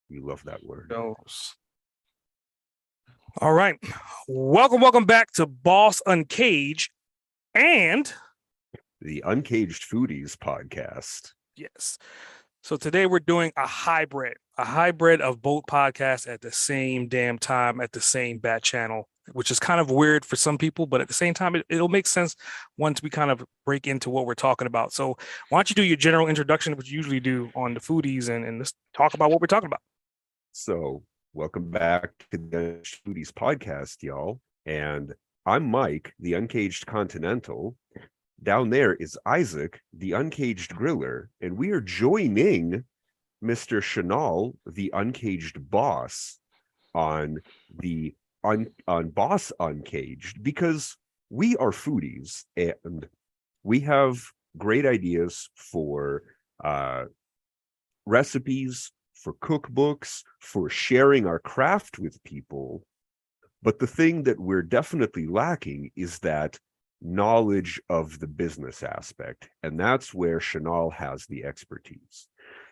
You love that word. All right. Welcome back to Boss Uncaged and the Uncaged Foodies podcast. Yes. So today we're doing a hybrid of both podcasts at the same damn time at the same bat channel, which is kind of weird for some people, but at the same time, it'll make sense once we kind of break into what we're talking about. So why don't you do your general introduction, which you usually do on the foodies, and let's talk about what we're talking about. So welcome back to the Foodies podcast, y'all. And I'm Mike, the Uncaged Continental. Down there is Isaac, the Uncaged Griller, and we are joining Mr. Chanel, the Uncaged Boss, on Boss Uncaged, because we are foodies and we have great ideas for recipes, for cookbooks, for sharing our craft with people. But the thing that we're definitely lacking is that knowledge of the business aspect, and that's where Chanel has the expertise.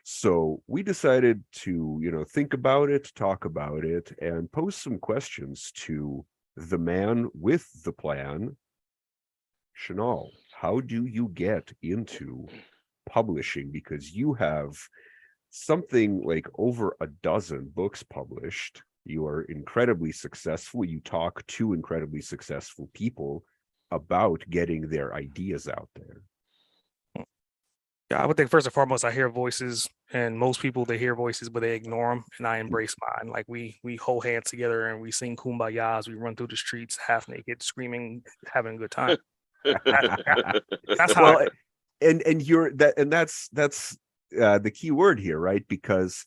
So we decided to, think about it, talk about it, and pose some questions to the man with the plan. Chanel, how do you get into publishing? Because you have something like over a dozen books published. You are incredibly successful. You talk to incredibly successful people about getting their ideas out there. Yeah, I would think first and foremost, I hear voices, and most people, they hear voices, but they ignore them, and I embrace mine. Like we hold hands together and we sing Kumbaya as we run through the streets, half naked, screaming, having a good time. That's how. Well, and you're that, and that's the key word here, right? Because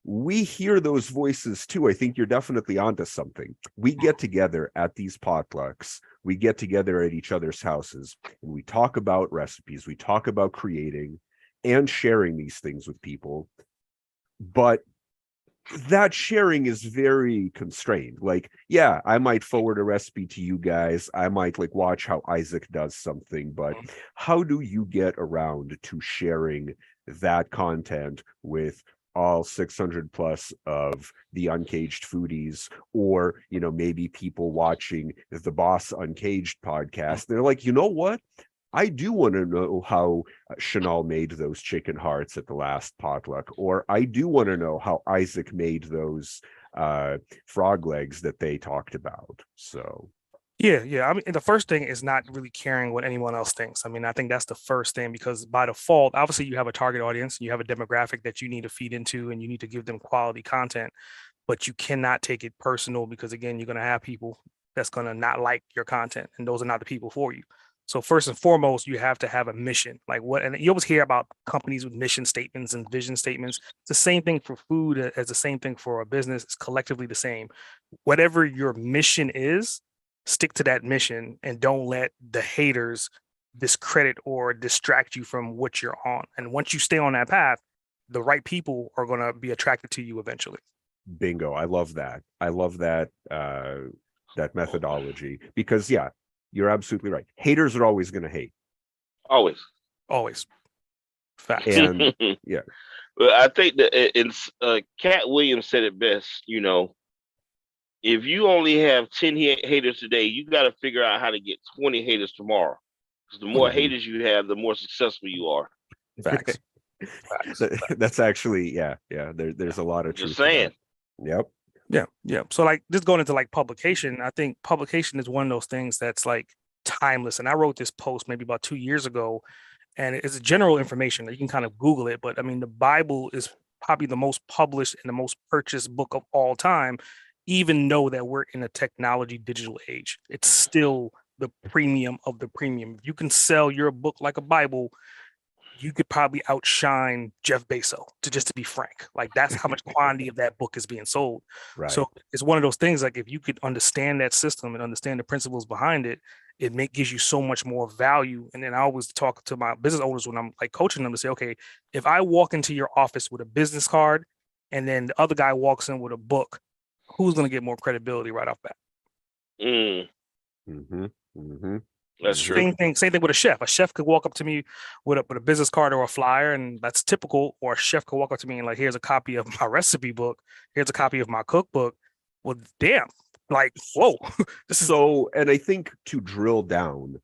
we hear those voices too. I think you're definitely onto something. We get together at these potlucks, we get together at each other's houses, and we talk about recipes, we talk about creating and sharing these things with people. But that sharing is very constrained. Like, yeah, I might forward a recipe to you guys. I might watch how Isaac does something, but how do you get around to sharing that content with all 600 plus of the Uncaged Foodies, or maybe people watching the Boss Uncaged podcast? They're like, you know what, I do want to know how Chanel made those chicken hearts at the last potluck, or I do want to know how Isaac made those frog legs that they talked about. So Yeah. I mean, the first thing is not really caring what anyone else thinks. I mean, I think that's the first thing, because by default, obviously you have a target audience, you have a demographic that you need to feed into, and you need to give them quality content, but you cannot take it personal, because again, you're going to have people that's going to not like your content, and those are not the people for you. So first and foremost, you have to have a mission. Like what, and you always hear about companies with mission statements and vision statements. It's the same thing for food as the same thing for a business. It's collectively the same. Whatever your mission is, stick to that mission, and don't let the haters discredit or distract you from what you're on. And once you stay on that path, the right people are going to be attracted to you eventually. Bingo. I love that. I love that that methodology, because yeah, you're absolutely right. Haters are always going to hate. Always. Facts. And yeah. Well, I think that Cat Williams said it best. If you only have 10 haters today, you got to figure out how to get 20 haters tomorrow. Because the more haters you have, the more successful you are. Facts. That's actually, yeah. There's a lot of truth. Just saying. Yep. Yeah. So just going into publication, I think publication is one of those things that's timeless. And I wrote this post maybe about 2 years ago, and it's general information. You can kind of Google it, but I mean, the Bible is probably the most published and the most purchased book of all time. Even though that we're in a technology digital age, it's still the premium of the premium. If you can sell your book like a Bible, you could probably outshine Jeff Bezos, to be frank. That's how much quantity of that book is being sold. Right. So it's one of those things, if you could understand that system and understand the principles behind it, gives you so much more value. And then I always talk to my business owners when I'm coaching them to say, okay, if I walk into your office with a business card and then the other guy walks in with a book, who's going to get more credibility right off bat? That's true. Same thing with a chef. A chef could walk up to me with a business card or a flyer, and that's typical. Or a chef could walk up to me and like, here's a copy of my recipe book. Here's a copy of my cookbook. Well, damn, like, whoa. And I think to drill down,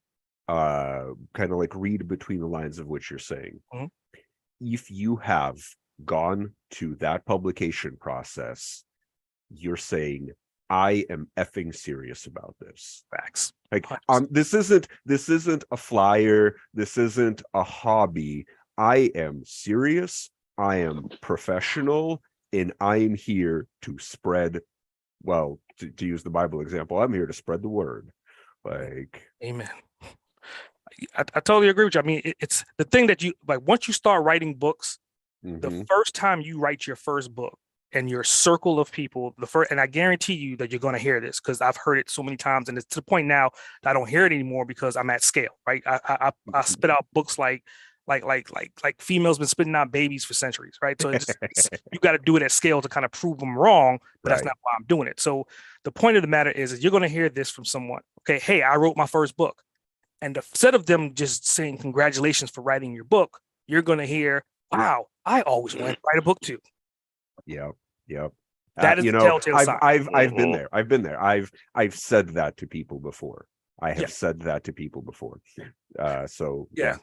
kind of like read between the lines of what you're saying. Mhm. If you have gone to that publication process, you're saying, I am effing serious about this. Facts. Like, this isn't a flyer. This isn't a hobby. I am serious. I am professional, and I am here to spread. Well, to use the Bible example, I'm here to spread the word. Like, amen. I totally agree with you. I mean, it's the thing that you like once you start writing books, the first time you write your first book and your circle of people, and I guarantee you that you're going to hear this because I've heard it so many times, and it's to the point now that I don't hear it anymore because I'm at scale, right? I spit out books like females been spitting out babies for centuries, right? So you got to do it at scale to kind of prove them wrong, but that's not why I'm doing it. So the point of the matter is you're going to hear this from someone. Okay, hey, I wrote my first book. And instead of them just saying congratulations for writing your book, you're going to hear, wow, I always wanted to write a book too. Yep. That is the telltale sign. I've been there. I've said that to people before. I have said that to people before. So yeah.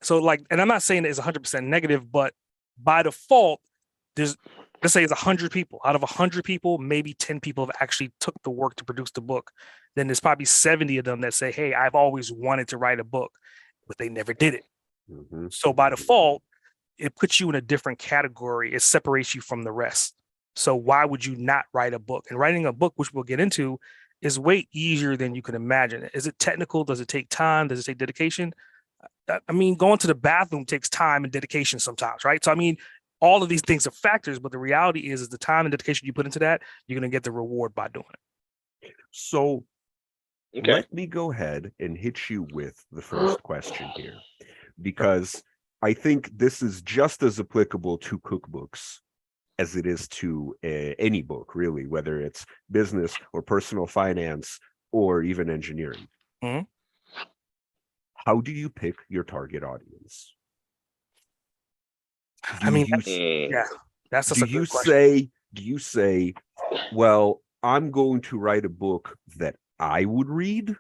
So like, and I'm not saying it's 100% negative, but by default, let's say it's 100 people. Out of 100 people, maybe 10 people have actually took the work to produce the book. Then there's probably 70 of them that say, hey, I've always wanted to write a book, but they never did it. So by default, it puts you in a different category. It separates you from the rest. So why would you not write a book? And writing a book, which we'll get into, is way easier than you can imagine. Is it technical? Does it take time? Does it take dedication? I mean, going to the bathroom takes time and dedication sometimes, right? So, I mean, all of these things are factors, but the reality is the time and dedication you put into that, you're going to get the reward by doing it. So let me go ahead and hit you with the first question here, because I think this is just as applicable to cookbooks as it is to any book, really, whether it's business or personal finance or even engineering. How do you pick your target audience? That's just a good question. Do you say, well, I'm going to write a book that I would read?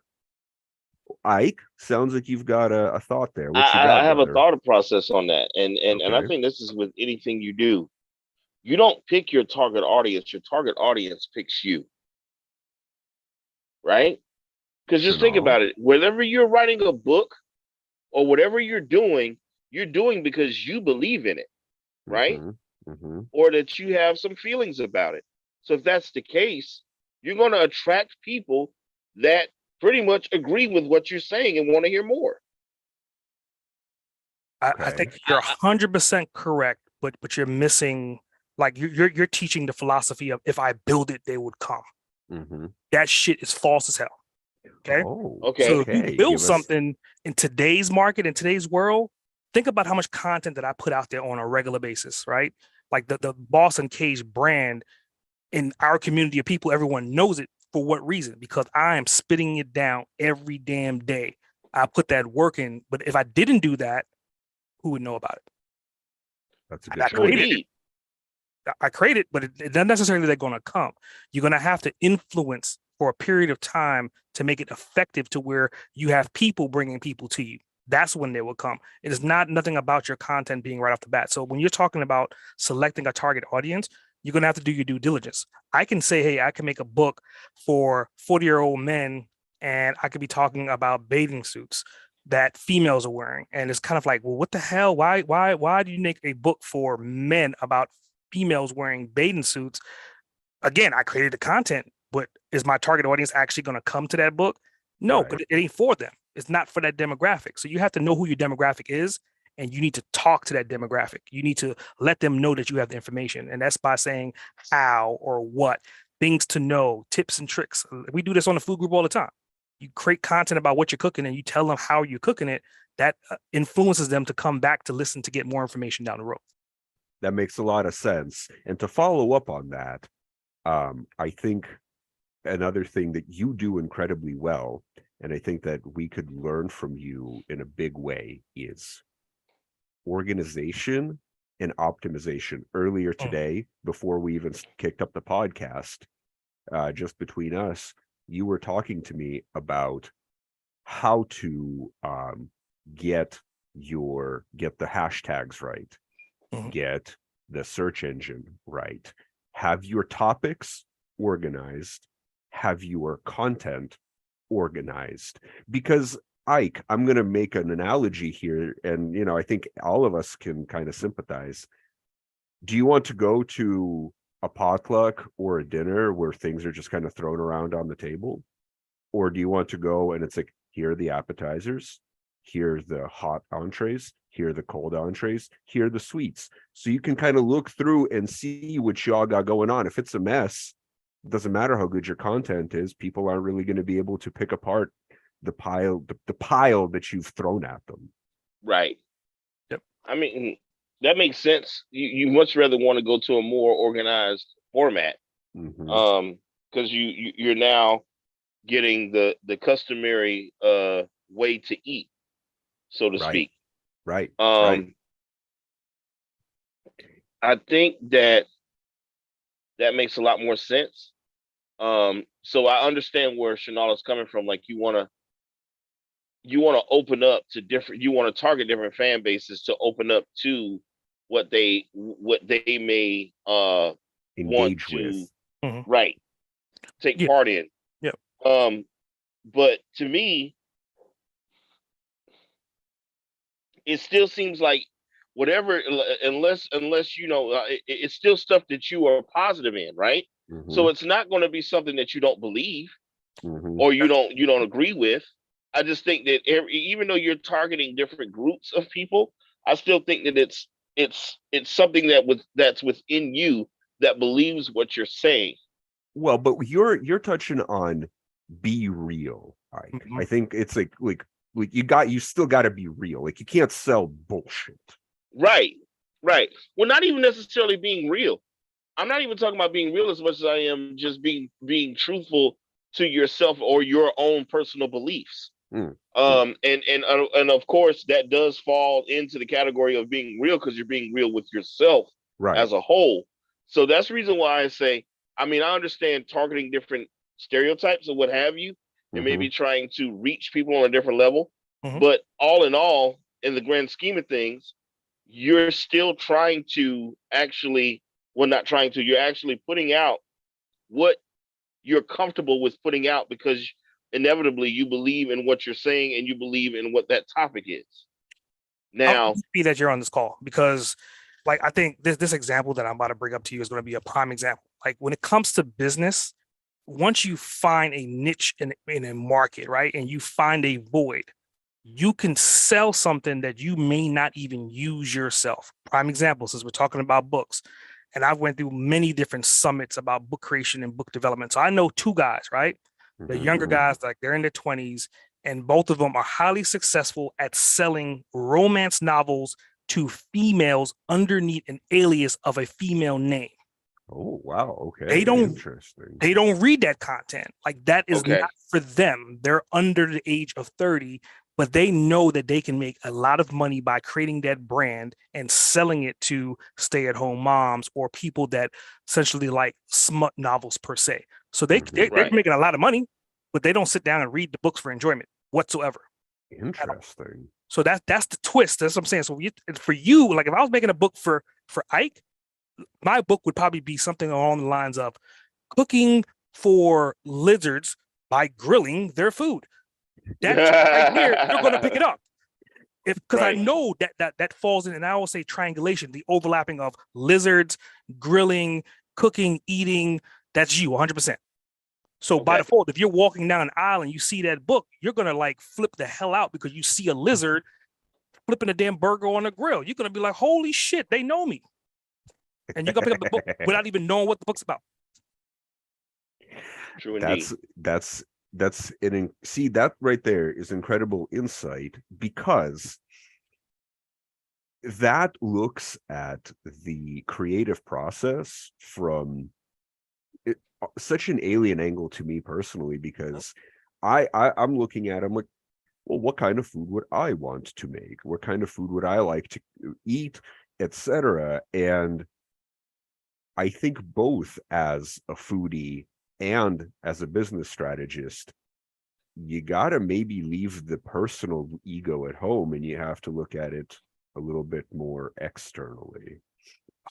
Ike, sounds like you've got a thought there. I have a thought process on that. And I think this is with anything you do. You don't pick your target audience. Your target audience picks you. Right? Because just think about it. Whenever you're writing a book or whatever you're doing because you believe in it. Right? Or that you have some feelings about it. So if that's the case, you're going to attract people that pretty much agree with what you're saying and want to hear more. I think you're 100% correct, but you're missing, like you're teaching the philosophy of if I build it, they would come. That shit is false as hell. Okay. So if you build something in today's market, in today's world, think about how much content that I put out there on a regular basis, right? Like the Boss Uncaged brand in our community of people, everyone knows it. For what reason? Because I am spitting it down every damn day. I put that work in, but if I didn't do that, who would know about it? That's a good I created, but it doesn't necessarily they're going to come. You're going to have to influence for a period of time to make it effective to where you have people bringing people to you. That's when they will come. It is nothing about your content being right off the bat. So when you're talking about selecting a target audience, you're going to have to do your due diligence. I can say, hey, I can make a book for 40-year-old men, and I could be talking about bathing suits that females are wearing. And it's kind of like, well, what the hell? Why do you make a book for men about females wearing bathing suits? Again, I created the content, but is my target audience actually going to come to that book? No, because it ain't for them. It's not for that demographic. So you have to know who your demographic is, and you need to talk to that demographic. You need to let them know that you have the information. And that's by saying how or what, things to know, tips and tricks. We do this on the food group all the time. You create content about what you're cooking and you tell them how you're cooking it. That influences them to come back to listen to get more information down the road. That makes a lot of sense. And to follow up on that, I think another thing that you do incredibly well and I think that we could learn from you in a big way, is organization and optimization. Earlier today, before we even kicked up the podcast, just between us, you were talking to me about how to get the hashtags right, get the search engine right, have your topics organized, have your content organized. Because Ike, I'm going to make an analogy here, and I think all of us can kind of sympathize. Do you want to go to a potluck or a dinner where things are just kind of thrown around on the table? Or do you want to go and it's like, here are the appetizers, here's the hot entrees, here are the cold entrees, here are the sweets. So you can kind of look through and see what y'all got going on. If it's a mess, it doesn't matter how good your content is, people aren't really going to be able to pick apart the pile that you've thrown at them. Right. Yep. I mean, that makes sense. You much rather want to go to a more organized format, because you're now getting the customary way to eat, so to speak. Right. I think that makes a lot more sense. So I understand where Shanala's coming from. Like, you want to open up to different, you want to target different fan bases to open up to what they may engage want to with, take part in. Yep. But to me, it still seems like whatever, unless it's still stuff that you are positive in, right? So it's not going to be something that you don't believe or you don't agree with. I just think that even though you're targeting different groups of people, I still think that it's something that's within you that believes what you're saying. Well, but you're touching on be real. I think it's like you still got to be real. Like, you can't sell bullshit. Right. Well, not even necessarily being real. I'm not even talking about being real as much as I am just being truthful to yourself or your own personal beliefs. And of course that does fall into the category of being real, because you're being real with yourself as a whole. So that's the reason why I say, I mean, I understand targeting different stereotypes or what have you, and maybe trying to reach people on a different level. But all in all, in the grand scheme of things, you're still trying to you're actually putting out what you're comfortable with putting out, because inevitably you believe in what you're saying and you believe in what that topic is. Now, be that you're on this call, because like, I think this example that I'm about to bring up to you is going to be a prime example. Like, when it comes to business, once you find a niche in a market, right, and you find a void, you can sell something that you may not even use yourself. Prime example, since we're talking about books, and I've went through many different summits about book creation and book development. So I know two guys, right? The younger guys, like, they're in their 20s, and both of them are highly successful at selling romance novels to females underneath an alias of a female name. Oh, wow. Okay. They don't read that content. Like, that is not for them. They're under the age of 30, but they know that they can make a lot of money by creating that brand and selling it to stay-at-home moms or people that essentially like smut novels per se. So they're making a lot of money, but they don't sit down and read the books for enjoyment whatsoever. Interesting. So that's the twist. That's what I'm saying. So for you, like, if I was making a book for Ike, my book would probably be something along the lines of cooking for lizards by grilling their food. That's right here. You're going to pick it up. Because I know that falls in, and I always say triangulation, the overlapping of lizards, grilling, cooking, eating. That's you 100%. So by default, if you're walking down an aisle and you see that book, you're going to like flip the hell out because you see a lizard flipping a damn burger on a grill. You're going to be like, holy shit, they know me. And you're going to pick up the book without even knowing what the book's about. True indeed. See, that right there is incredible insight, because that looks at the creative process from such an alien angle to me personally, because I'm looking at, I'm like, well, what kind of food would I want to make? What kind of food would I like to eat, etc. And I think both as a foodie and as a business strategist, you gotta maybe leave the personal ego at home and you have to look at it a little bit more externally.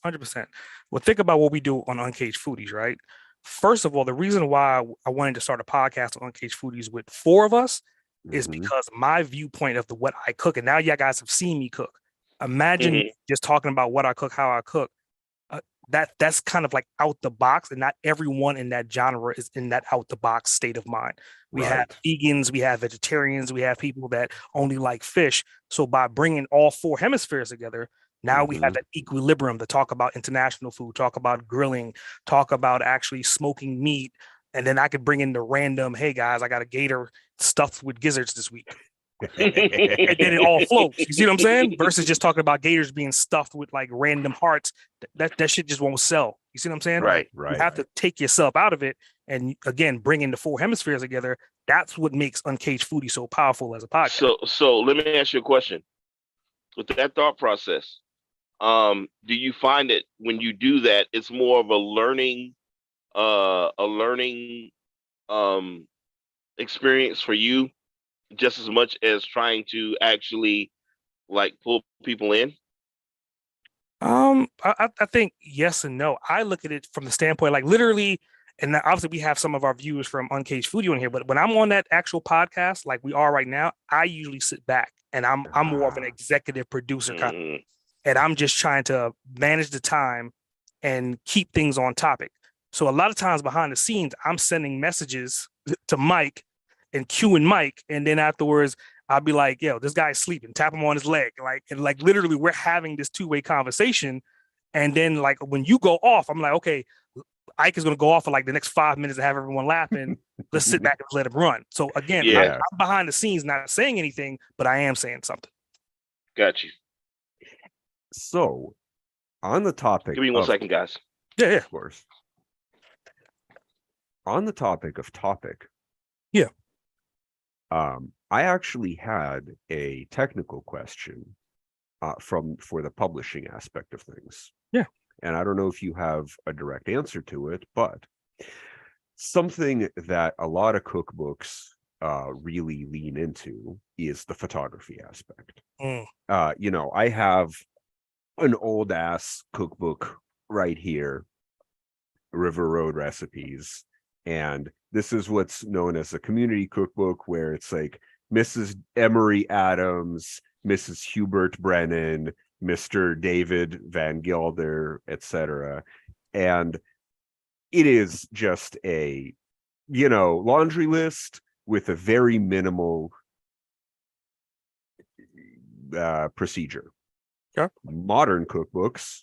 100%. Well, think about what we do on Uncaged Foodies, right? First of all, the reason why I wanted to start a podcast on Uncaged Foodies with 4 of us is because my viewpoint of what I cook, and now you guys have seen me cook. Imagine just talking about what I cook, how I cook. That's kind of like out the box, and not everyone in that genre is in that out the box state of mind. We have vegans, we have vegetarians, we have people that only like fish. So by bringing all 4 hemispheres together, now we have that equilibrium to talk about international food, talk about grilling, talk about actually smoking meat. And then I could bring in the random, hey guys, I got a gator stuffed with gizzards this week. And then it all floats. You see what I'm saying? Versus just talking about gators being stuffed with like random hearts. That shit just won't sell. You see what I'm saying? Right. You have to take yourself out of it. And again, bringing the 4 hemispheres together, that's what makes Uncaged Foodie so powerful as a podcast. So let me ask you a question. With that thought process, do you find that when you do that, it's more of a learning experience for you, just as much as trying to actually like pull people in? I think yes and no. I look at it from the standpoint, like literally, and obviously we have some of our viewers from Uncaged Foodie on here, but when I'm on that actual podcast, like we are right now, I usually sit back and I'm more of an executive producer kind of, and I'm just trying to manage the time and keep things on topic. So a lot of times behind the scenes, I'm sending messages to Mike and cueing Mike, and then afterwards I'll be like, yo, this guy's sleeping, tap him on his leg. Like literally we're having this 2-way conversation. And then like when you go off, I'm like, okay, Ike is going to go off for like the next 5 minutes and have everyone laughing. Let's sit back and let him run. So again, I'm behind the scenes, not saying anything, but I am saying something. Got you. So on the topic, give me 1 second, guys. Yeah, of course. On the topic of topic. Yeah. I actually had a technical question for the publishing aspect of things. Yeah. And I don't know if you have a direct answer to it, but something that a lot of cookbooks really lean into is the photography aspect. I have an old ass cookbook right here, River Road Recipes, and this is what's known as a community cookbook, where it's like Mrs. Emery Adams, Mrs. Hubert Brennan, Mr. David Van Gelder, etc. And it is just a, laundry list with a very minimal procedure. Yeah. Modern cookbooks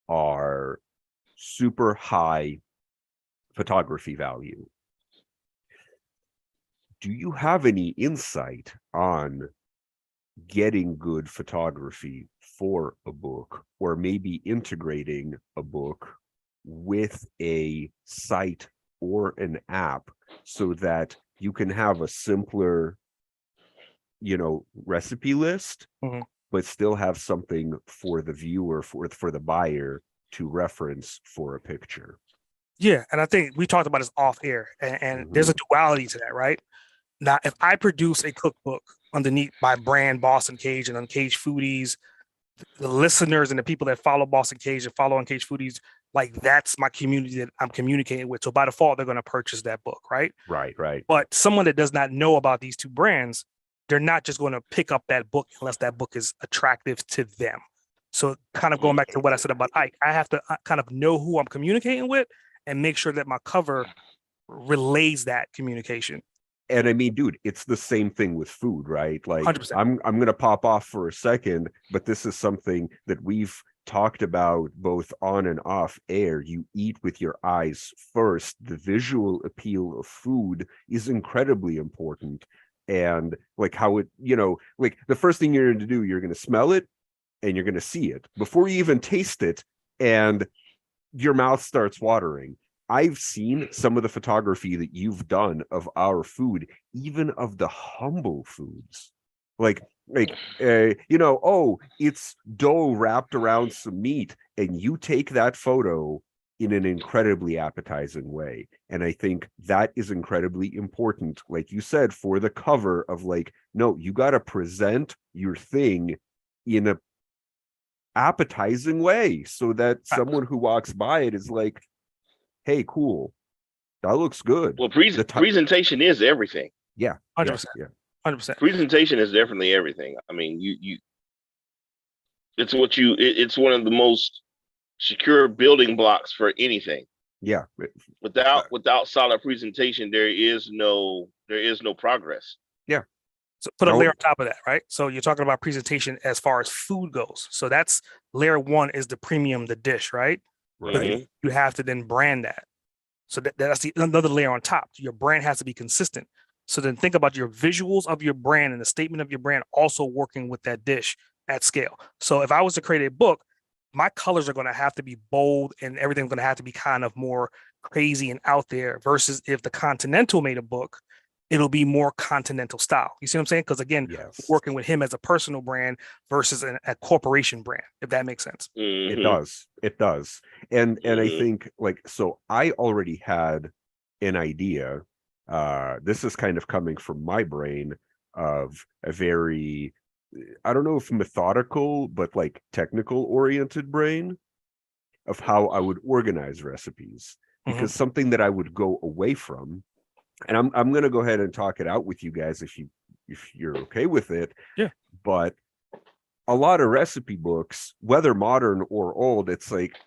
are super high photography value. Do you have any insight on getting good photography for a book, or maybe integrating a book with a site or an app so that you can have a simpler, recipe list, but still have something for the viewer, for the buyer to reference for a picture? Yeah, and I think we talked about this off air, and there's a duality to that, right? Now, if I produce a cookbook underneath my brand, Boss Uncaged and Uncaged Foodies, the listeners and the people that follow Boss Uncaged and follow Uncaged Foodies, like that's my community that I'm communicating with. So by default, they're going to purchase that book, right? Right. But someone that does not know about these 2 brands, they're not just going to pick up that book unless that book is attractive to them. So kind of going back to what I said about Ike, I have to kind of know who I'm communicating with and make sure that my cover relays that communication. And I mean, dude, it's the same thing with food, right? Like 100%. I'm going to pop off for a second, but this is something that we've talked about both on and off air. You eat with your eyes first. The visual appeal of food is incredibly important. And like how it, like the first thing you're going to do, you're going to smell it and you're going to see it before you even taste it. And your mouth starts watering. I've seen some of the photography that you've done of our food, even of the humble foods. Like, oh, it's dough wrapped around some meat, and you take that photo in an incredibly appetizing way. And I think that is incredibly important, like you said, for the cover of like, no, you got to present your thing in a appetizing way so that someone who walks by it is like, hey, cool, that looks good. Well, presentation is everything. Yeah, 100%. yeah. 100%. Presentation is definitely everything. I mean, it's one of the most secure building blocks for anything. Yeah. Without solid presentation, there is no progress. Yeah. So put a layer on top of that, right? So you're talking about presentation as far as food goes. So that's layer one is the premium, the dish, right? Right. You have to then brand that. So that's another layer on top. Your brand has to be consistent. So then think about your visuals of your brand and the statement of your brand also working with that dish at scale. So if I was to create a book, my colors are going to have to be bold and everything's going to have to be kind of more crazy and out there versus if the Continental made a book, it'll be more continental style. You see what I'm saying? Because again, working with him as a personal brand versus a corporation brand, if that makes sense. It does. And I think like, so I already had an idea. This is kind of coming from my brain of a very, I don't know if methodical, but like technical oriented brain of how I would organize recipes, because something that I would go away from, and I'm going to go ahead and talk it out with you guys if you're okay with it. Yeah. But a lot of recipe books, whether modern or old, it's like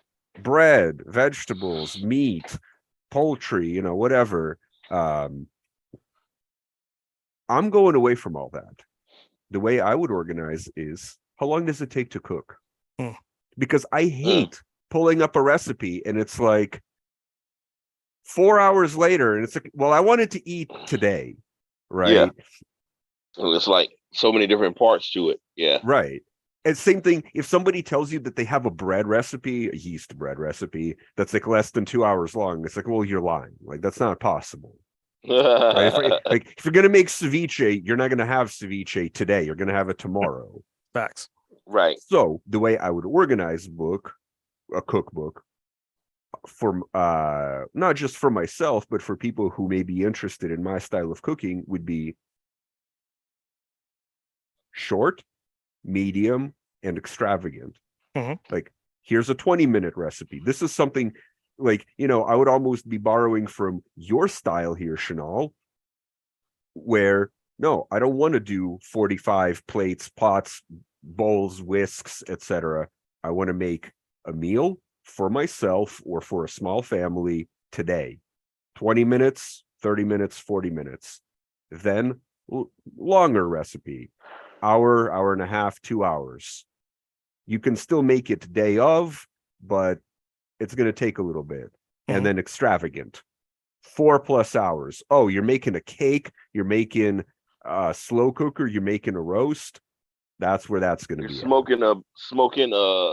bread, vegetables, meat, poultry, whatever. I'm going away from all that. The way I would organize is, how long does it take to cook? Because I hate pulling up a recipe and it's like 4 hours later and it's like, well, I wanted to eat today, right? Yeah. It's like so many different parts to it. Yeah. Right. And same thing, if somebody tells you that they have a bread recipe, a yeast bread recipe, that's like less than 2 hours long, it's like, well, you're lying. Like, that's not possible. Right? If you're going to make ceviche, you're not going to have ceviche today. You're going to have it tomorrow. Facts. Right. So the way I would organize a cookbook, for not just for myself, but for people who may be interested in my style of cooking, would be short, medium, and extravagant. Like, here's a 20-minute recipe. This is something like, I would almost be borrowing from your style here, Chanel, where, no, I don't want to do 45 plates, pots, bowls, whisks, etc. I want to make a meal for myself or for a small family today. 20 minutes, 30 minutes, 40 minutes. Then longer recipe, hour and a half, 2 hours. You can still make it day of, but it's going to take a little bit. And then extravagant, 4+ hours. Oh, you're making a cake, you're making a slow cooker, you're making a roast. That's where that's going to be. Smoking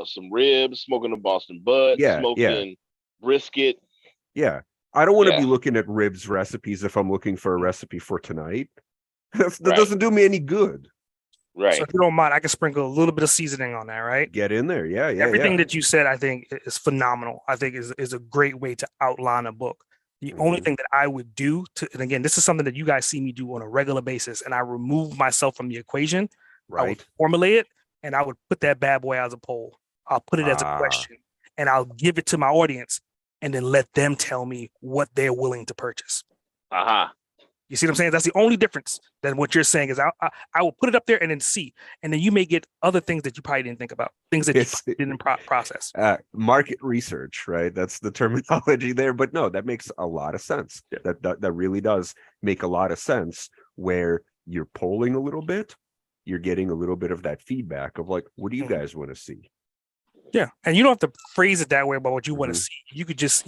some ribs, smoking a Boston butt, smoking brisket. Yeah. I don't want to be looking at ribs recipes if I'm looking for a recipe for tonight. That doesn't do me any good. Right. So if you don't mind, I can sprinkle a little bit of seasoning on that, right? Get in there. Yeah. Everything that you said, I think, is phenomenal. I think is a great way to outline a book. The only thing that I would do and again, this is something that you guys see me do on a regular basis, and I remove myself from the equation. Right. I would formulate it, and I would put that bad boy as a poll. I'll put it as a question, and I'll give it to my audience, and then let them tell me what they're willing to purchase. You see what I'm saying? That's the only difference than what you're saying is I will put it up there and then see. And then you may get other things that you probably didn't think about, things that you didn't process. Market research, right? That's the terminology there. But no, that makes a lot of sense. Yeah. That really does make a lot of sense, where you're polling a little bit. You're getting a little bit of that feedback of like, what do you guys want to see? Yeah. And you don't have to phrase it that way about what you want to see. You could just,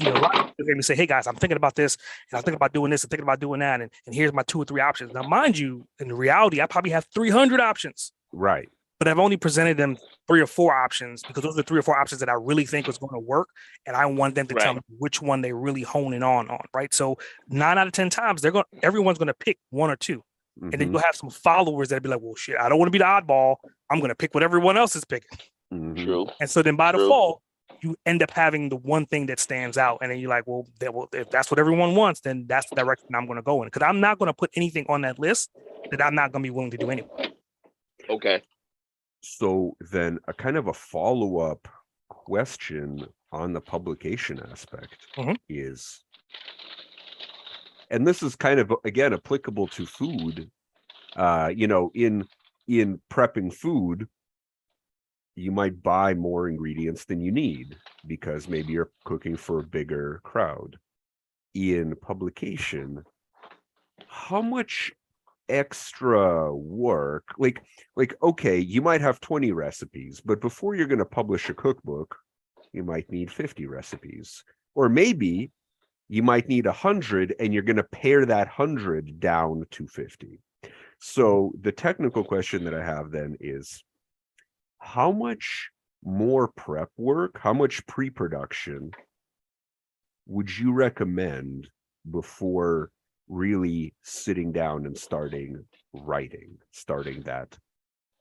say, hey guys, I'm thinking about this and I'm thinking about doing this and thinking about doing that. And here's my 2 or 3 options. Now, mind you, in reality, I probably have 300 options. Right. but I've only presented them 3 or 4 options because those are the 3 or 4 options that I really think was going to work. And I want them to tell me which one they really honing on, right? So 9 out of 10 times, everyone's going to pick 1 or 2. And then you'll have some followers that'll be like, well, shit, I don't want to be the oddball. I'm going to pick what everyone else is picking. True. And so then by default, you end up having the one thing that stands out. And then you're like, well, if that's what everyone wants, then that's the direction I'm going to go in. Because I'm not going to put anything on that list that I'm not going to be willing to do anyway. Okay. So then a kind of a follow-up question on the publication aspect is, and this is kind of, again, applicable to food, in prepping food, you might buy more ingredients than you need because maybe you're cooking for a bigger crowd. In publication, how much extra work, like okay, you might have 20 recipes, but before you're going to publish a cookbook, you might need 50 recipes, or maybe you might need 100 and you're going to pare that 100 down to 50. So the technical question that I have then is, how much more prep work, how much pre-production would you recommend before really sitting down and starting that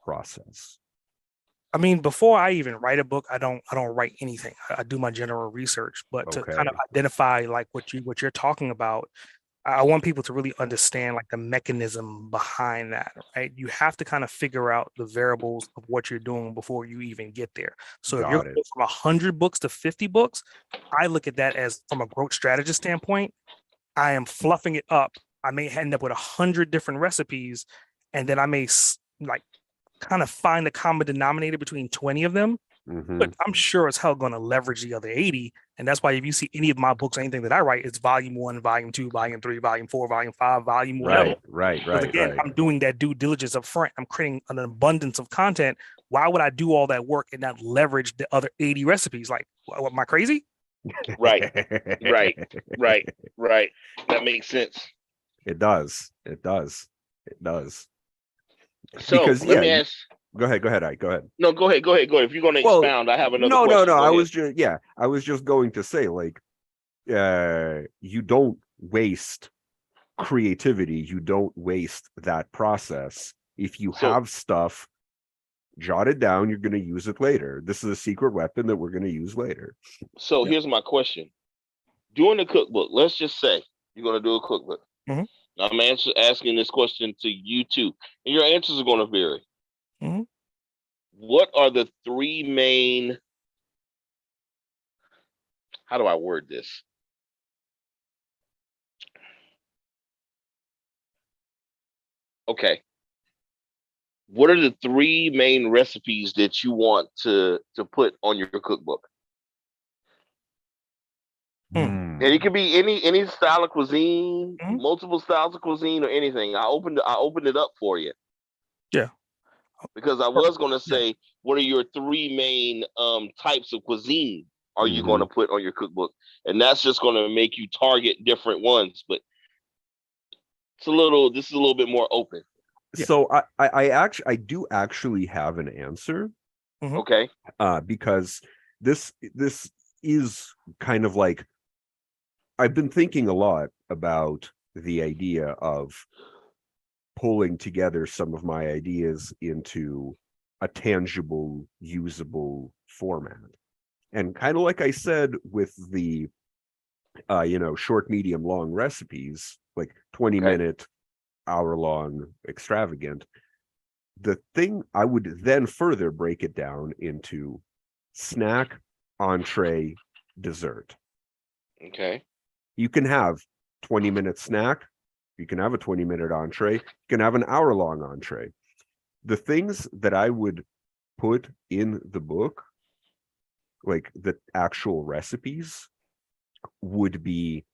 process? I mean, before I even write a book, I don't write anything. I do my general research, but to kind of identify like what you're talking about, I want people to really understand like the mechanism behind that, right? You have to kind of figure out the variables of what you're doing before you even get there. So if you're going from 100 books to 50 books, I look at that as, from a growth strategist standpoint, I am fluffing it up. I may end up with 100 different recipes, and then I may like kind of find the common denominator between 20 of them. But I'm sure as hell going to leverage the other 80. And that's why if you see any of my books, anything that I write, it's volume 1, volume 2, volume 3, volume 4, volume 5, volume whatever. Right. Again, I'm doing that due diligence up front. I'm creating an abundance of content. Why would I do all that work and not leverage the other 80 recipes? Like, what, am I crazy? Right. That makes sense. It does. So because, let me ask. Go ahead. Go ahead. No, go ahead. If you're going to expound, I have another question. No. I was just going to say, like, you don't waste creativity. You don't waste that process. If you have stuff, jot it down. You're going to use it later. This is a secret weapon that we're going to use later. So here's my question. Doing a cookbook, let's just say you're going to do a cookbook. I'm asking this question to you too, and your answers are going to vary. What are the 3 main, how do I word this? Okay. What are the 3 main recipes that you want to put on your cookbook? And it could be any style of cuisine, multiple styles of cuisine, or anything. I opened it up for you. Yeah. Because I was going to say, what are your 3 main types of cuisine are you going to put on your cookbook? And that's just going to make you target different ones. But this is a little bit more open. So I do actually have an answer. Okay. Because this is kind of like, I've been thinking a lot about the idea of pulling together some of my ideas into a tangible, usable format. And kind of like I said with the short, medium, long recipes, like 20-minute, hour-long, extravagant, the thing I would then further break it down into snack, entree, dessert. Okay. You can have 20-minute snack, you can have a 20-minute entree, you can have an hour-long entree. The things that I would put in the book, like the actual recipes, would be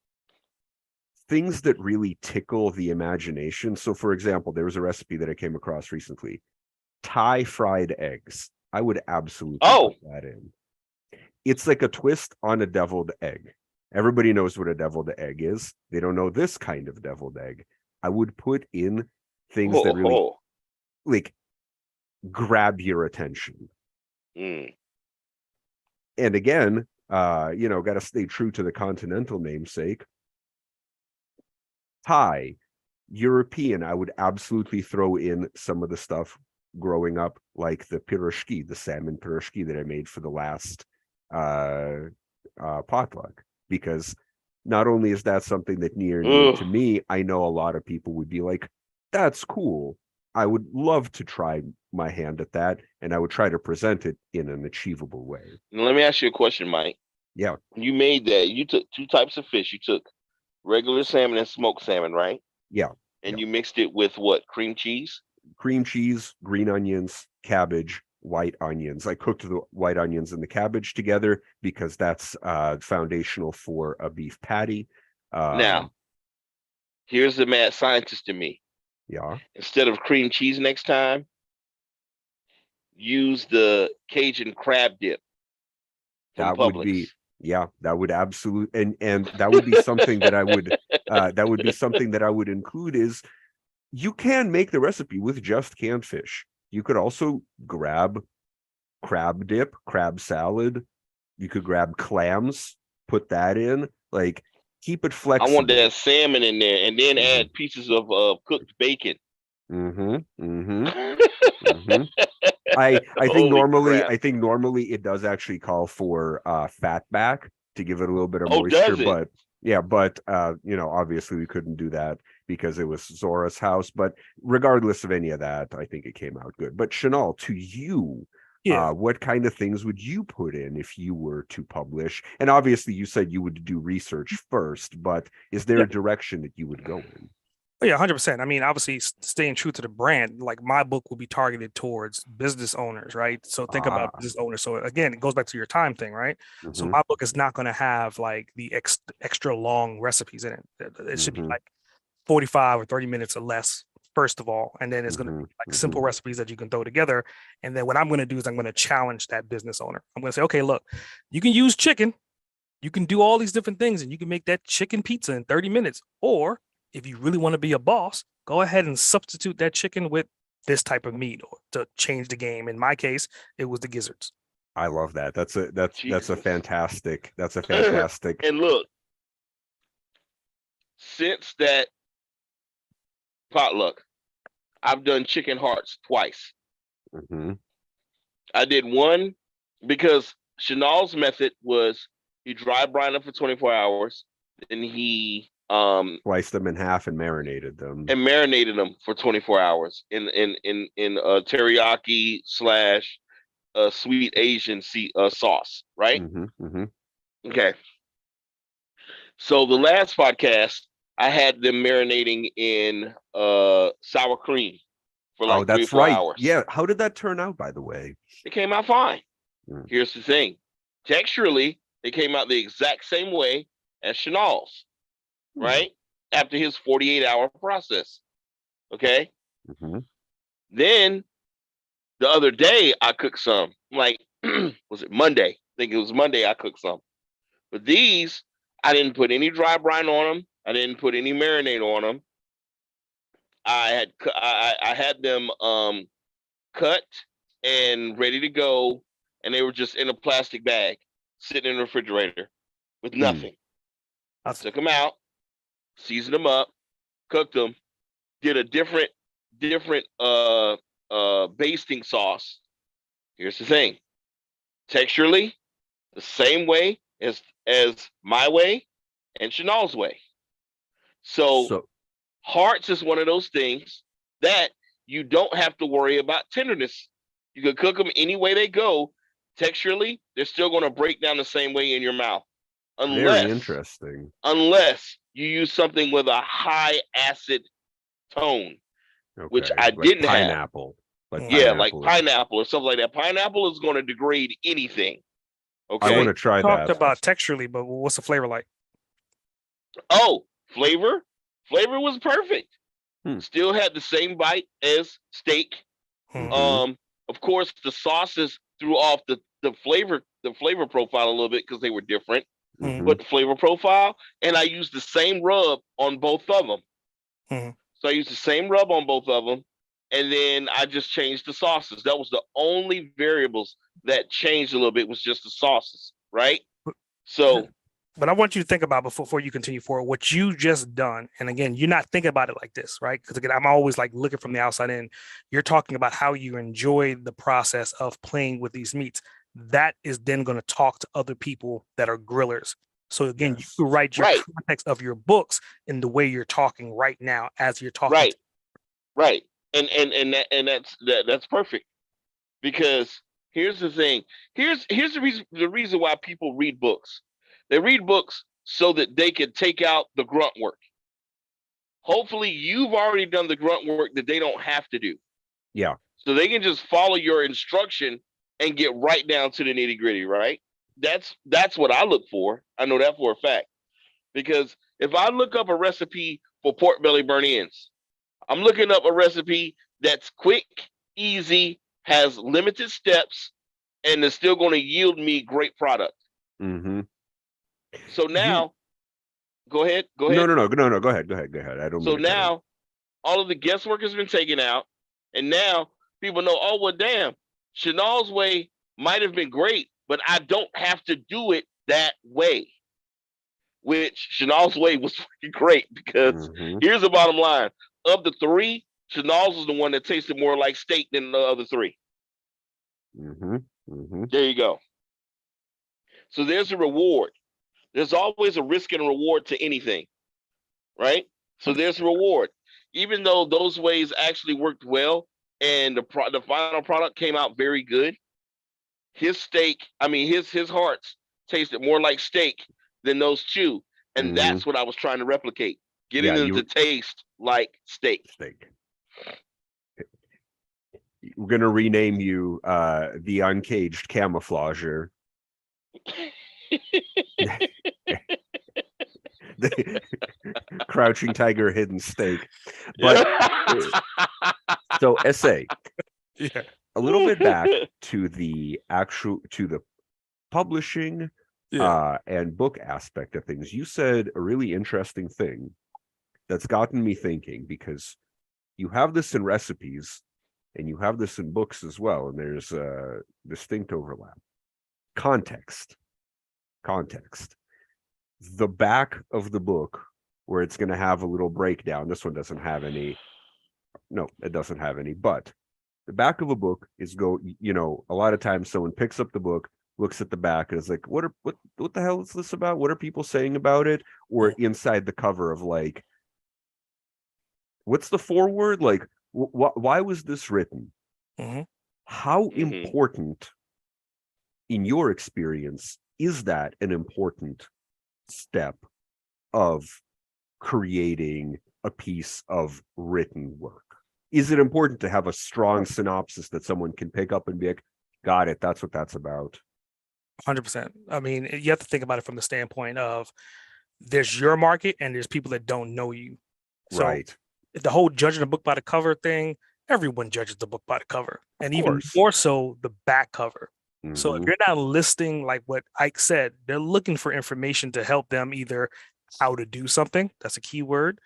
things that really tickle the imagination. So, for example, there was a recipe that I came across recently, Thai fried eggs. I would absolutely put that in. It's like a twist on a deviled egg. Everybody knows what a deviled egg is. They don't know this kind of deviled egg. I would put in things that really, like, grab your attention. Mm. And again, got to stay true to the continental namesake. Thai, European, I would absolutely throw in some of the stuff growing up, like the piroshki, the salmon piroshki that I made for the last potluck, because not only is that something that near and dear to me, I know a lot of people would be like, that's cool. I would love to try my hand at that, and I would try to present it in an achievable way. Now, let me ask you a question, Mike. Yeah. You made that. You took two types of fish. You took regular salmon and smoked salmon, right? Yeah. And you mixed it with what? Cream cheese? Cream cheese, green onions, cabbage, white onions. I cooked the white onions and the cabbage together because that's foundational for a beef patty. Now, here's the mad scientist in me. Yeah. Instead of cream cheese next time, use the Cajun crab dip from That Publix. would be, that would absolutely, and that would be something that I would, include is you can make the recipe with just canned fish. You could also grab crab dip, crab salad. You could grab clams, put that in, like keep it flexible. I want that salmon in there and then add pieces of cooked bacon. I think Holy crap. normally it does actually call for fat back to give it a little bit of moisture, but obviously we couldn't do that because it was Zora's house. But regardless of any of that, I think it came out good. But Chanel, to you, what kind of things would you put in if you were to publish? And obviously you said you would do research first, but is there a direction that you would go in? Oh, yeah, 100%. I mean, obviously staying true to the brand, like my book will be targeted towards business owners, right? So think about business owners. So again, it goes back to your time thing, right? So my book is not going to have like the extra long recipes in it. It should be like 45 or 30 minutes or less, first of all. And then it's going to be like simple recipes that you can throw together. And then what I'm going to do is I'm going to challenge that business owner. I'm going to say, okay, look, you can use chicken. You can do all these different things and you can make that chicken pizza in 30 minutes. Or if you really want to be a boss, go ahead and substitute that chicken with this type of meat or to change the game. In my case, it was the gizzards. I love that. That's a fantastic. And look, since that potluck, I've done chicken hearts twice. I did one because Chanel's method was he dry brine them for 24 hours, and he sliced them in half and marinated them for 24 hours in teriyaki / sweet Asian sauce, right? Okay. So the last podcast I had them marinating in sour cream for like 3 or 4 hours. Yeah. How did that turn out, by the way? It came out fine. Here's the thing. Texturally, it came out the exact same way as Chanel's. Right? After his 48-hour process. Okay? Then the other day I cooked some. Like, was it Monday? I think it was Monday I cooked some. But these, I didn't put any dry brine on them. I didn't put any marinade on them. I had them cut and ready to go, and they were just in a plastic bag sitting in the refrigerator with nothing. I took them out, seasoned them up, cooked them, did a different basting sauce. Here's the thing. Texturally, the same way as my way and Chanel's way. So hearts is one of those things that you don't have to worry about tenderness. You can cook them any way they go. Texturally, they're still going to break down the same way in your mouth. Very interesting. Unless you use something with a high acid tone, which I didn't have. Pineapple. Like pineapple or something like that. Pineapple is going to degrade anything. Okay. I want to try that. Talked about texturally, but what's the flavor like? Oh, flavor? Flavor was perfect. Still had the same bite as steak. Of course, the sauces threw off the flavor profile a little bit because they were different. But the flavor profile, and I used the same rub on both of them. So I used the same rub on both of them, and then I just changed the sauces. That was the only variables that changed a little bit, was just the sauces, right? So, but I want you to think about before you continue forward what you just done. And again, you're not thinking about it like this, right? Because again, I'm always like looking from the outside in. You're talking about how you enjoy the process of playing with these meats. That is then going to talk to other people that are grillers. So again, Yes. you write your Right. context of your books in the way you're talking right now as you're talking. right, right, that's perfect, because here's the thing. Here's the reason why people read books. They read books so that they can take out the grunt work. Hopefully, you've already done the grunt work that they don't have to do. Yeah. So they can just follow your instruction and get right down to the nitty gritty, right? That's what I look for. I know that for a fact. Because if I look up a recipe for pork belly burnt ends, I'm looking up a recipe that's quick, easy, has limited steps, and is still going to yield me great product. Mm-hmm. So now, go ahead. No. Go ahead. I don't. So mean to cut in. now, all of the guesswork has been taken out, and now people know, oh, well, damn, Chanel's way might have been great, but I don't have to do it that way. Which Chanel's way was freaking great, because here's the bottom line. Of the three, Chanel's was the one that tasted more like steak than the other three. There you go. So there's a reward. There's always a risk and a reward to anything, right? So there's a reward. Even though those ways actually worked well and the final product came out very good, his hearts tasted more like steak than those two. And that's what I was trying to replicate. Getting them to taste like steak. We're going to rename you the Uncaged Camouflager. The Crouching Tiger, Hidden Steak. But so essay. Yeah. A little bit back to the publishing and book aspect of things. You said a really interesting thing that's gotten me thinking, because you have this in recipes and you have this in books as well, and there's a distinct overlap. Context. The back of the book, where it's going to have a little breakdown. This one doesn't have any. No, it doesn't have any. But the back of a book is a lot of times someone picks up the book, looks at the back, and is like, what the hell is this about? What are people saying about it? Or inside the cover of like, what's the foreword? Like, why was this written? How important, in your experience, is that an important step of creating a piece of written work? Is it important to have a strong synopsis that someone can pick up and be like, got it, that's what that's about? 100%. I mean, you have to think about it from the standpoint of there's your market and there's people that don't know you. So Right. The whole judging a book by the cover thing, everyone judges the book by the cover, and even more so the back cover. So if you're not listing, like what Ike said, they're looking for information to help them either how to do something. That's a keyword.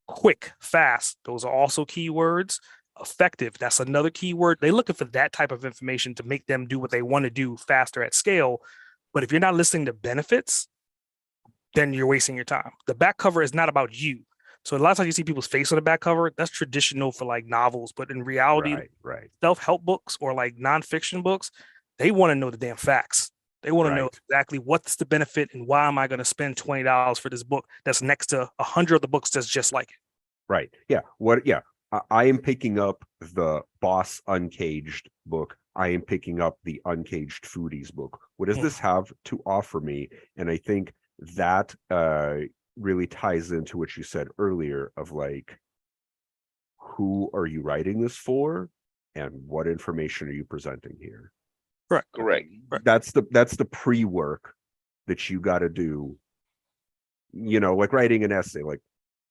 Quick, fast. Those are also keywords. Effective. That's another keyword. They're looking for that type of information to make them do what they want to do faster at scale. But if you're not listing the benefits, then you're wasting your time. The back cover is not about you. So a lot of times you see people's face on the back cover. That's traditional for like novels, but in reality, self-help books or like nonfiction books, they want to know the damn facts. They want to know exactly what's the benefit and why am I going to spend $20 for this book that's next to 100 other books that's just like it. Right. Yeah. I am picking up the Boss Uncaged book. I am picking up the Uncaged Foodies book. What does this have to offer me? And I think that really ties into what you said earlier of like, who are you writing this for? And what information are you presenting here? Correct. That's the pre-work that you got to do. Like writing an essay, like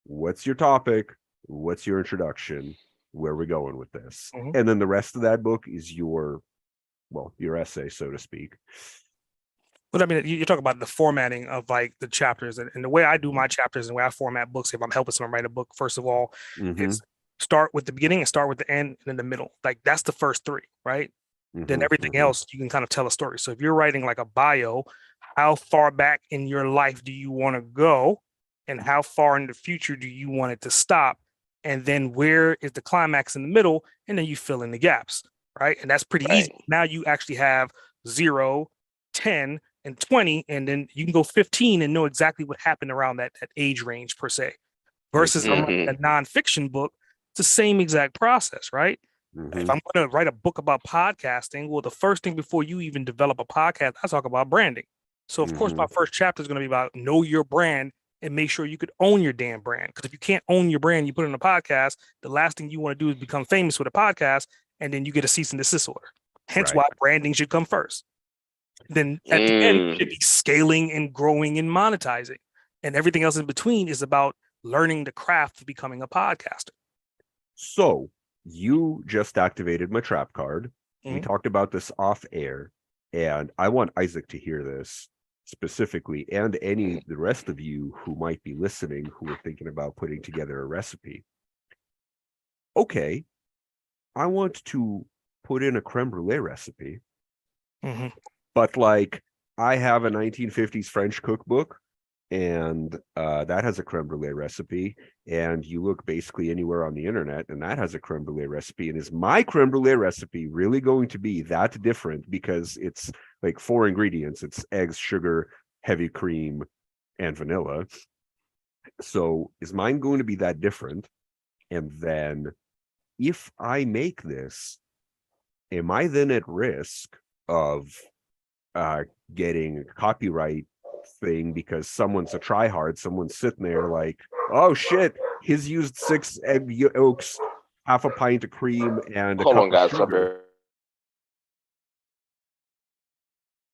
what's your topic? What's your introduction? Where are we going with this? And then the rest of that book is your essay, so to speak. But I mean, you talk about the formatting of like the chapters and the way I do my chapters and the way I format books. If I'm helping someone write a book, first of all, is start with the beginning and start with the end and in the middle. Like that's the first three, right? Then everything else you can kind of tell a story. So if you're writing like a bio, how far back in your life do you want to go, and how far in the future do you want it to stop? And then where is the climax in the middle? And then you fill in the gaps, right? And that's pretty easy. Now you actually have 0, 10, and 20, and then you can go 15 and know exactly what happened around that age range per se. Versus a nonfiction book, it's the same exact process, right? If I'm going to write a book about podcasting, well, the first thing before you even develop a podcast, I talk about branding. So of course, my first chapter is going to be about know your brand and make sure you could own your damn brand. Because if you can't own your brand, you put it in a podcast, the last thing you want to do is become famous with a podcast, and then you get a cease and desist order. Hence why branding should come first. Then at the end, you should be scaling and growing and monetizing. And everything else in between is about learning the craft of becoming a podcaster. So you just activated my trap card. We talked about this off air, and I want Isaac to hear this specifically, and the rest of you who might be listening who are thinking about putting together a recipe. Okay, I want to put in a creme brulee recipe, but like I have a 1950s French cookbook, and that has a creme brulee recipe, and you look basically anywhere on the internet and that has a creme brulee recipe. And is my creme brulee recipe really going to be that different? Because it's like 4 ingredients. It's eggs, sugar, heavy cream, and vanilla. So is mine going to be that different? And then if I make this, am I then at risk of getting copyright thing because someone's a tryhard, someone's sitting there like, oh shit, he's used 6 egg yolks, half a pint of cream, and a cup of sugar.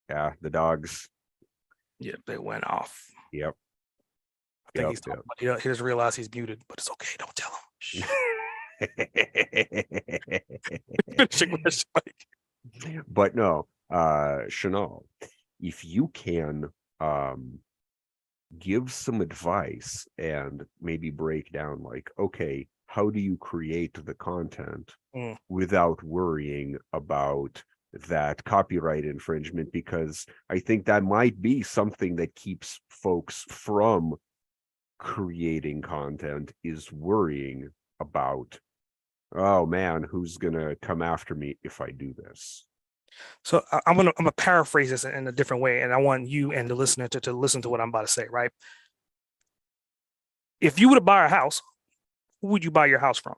Yeah, the dogs. Yep, they went off. Yep. I think he's talking about, he doesn't realize he's muted, but it's okay. Don't tell him. But no, Chanel, if you can give some advice and maybe break down like, okay, how do you create the content without worrying about that copyright infringement? Because I think that might be something that keeps folks from creating content, is worrying about, oh man, who's gonna come after me if I do this? So I'm gonna paraphrase this in a different way, and I want you and the listener to listen to what I'm about to say, right? If you were to buy a house, who would you buy your house from?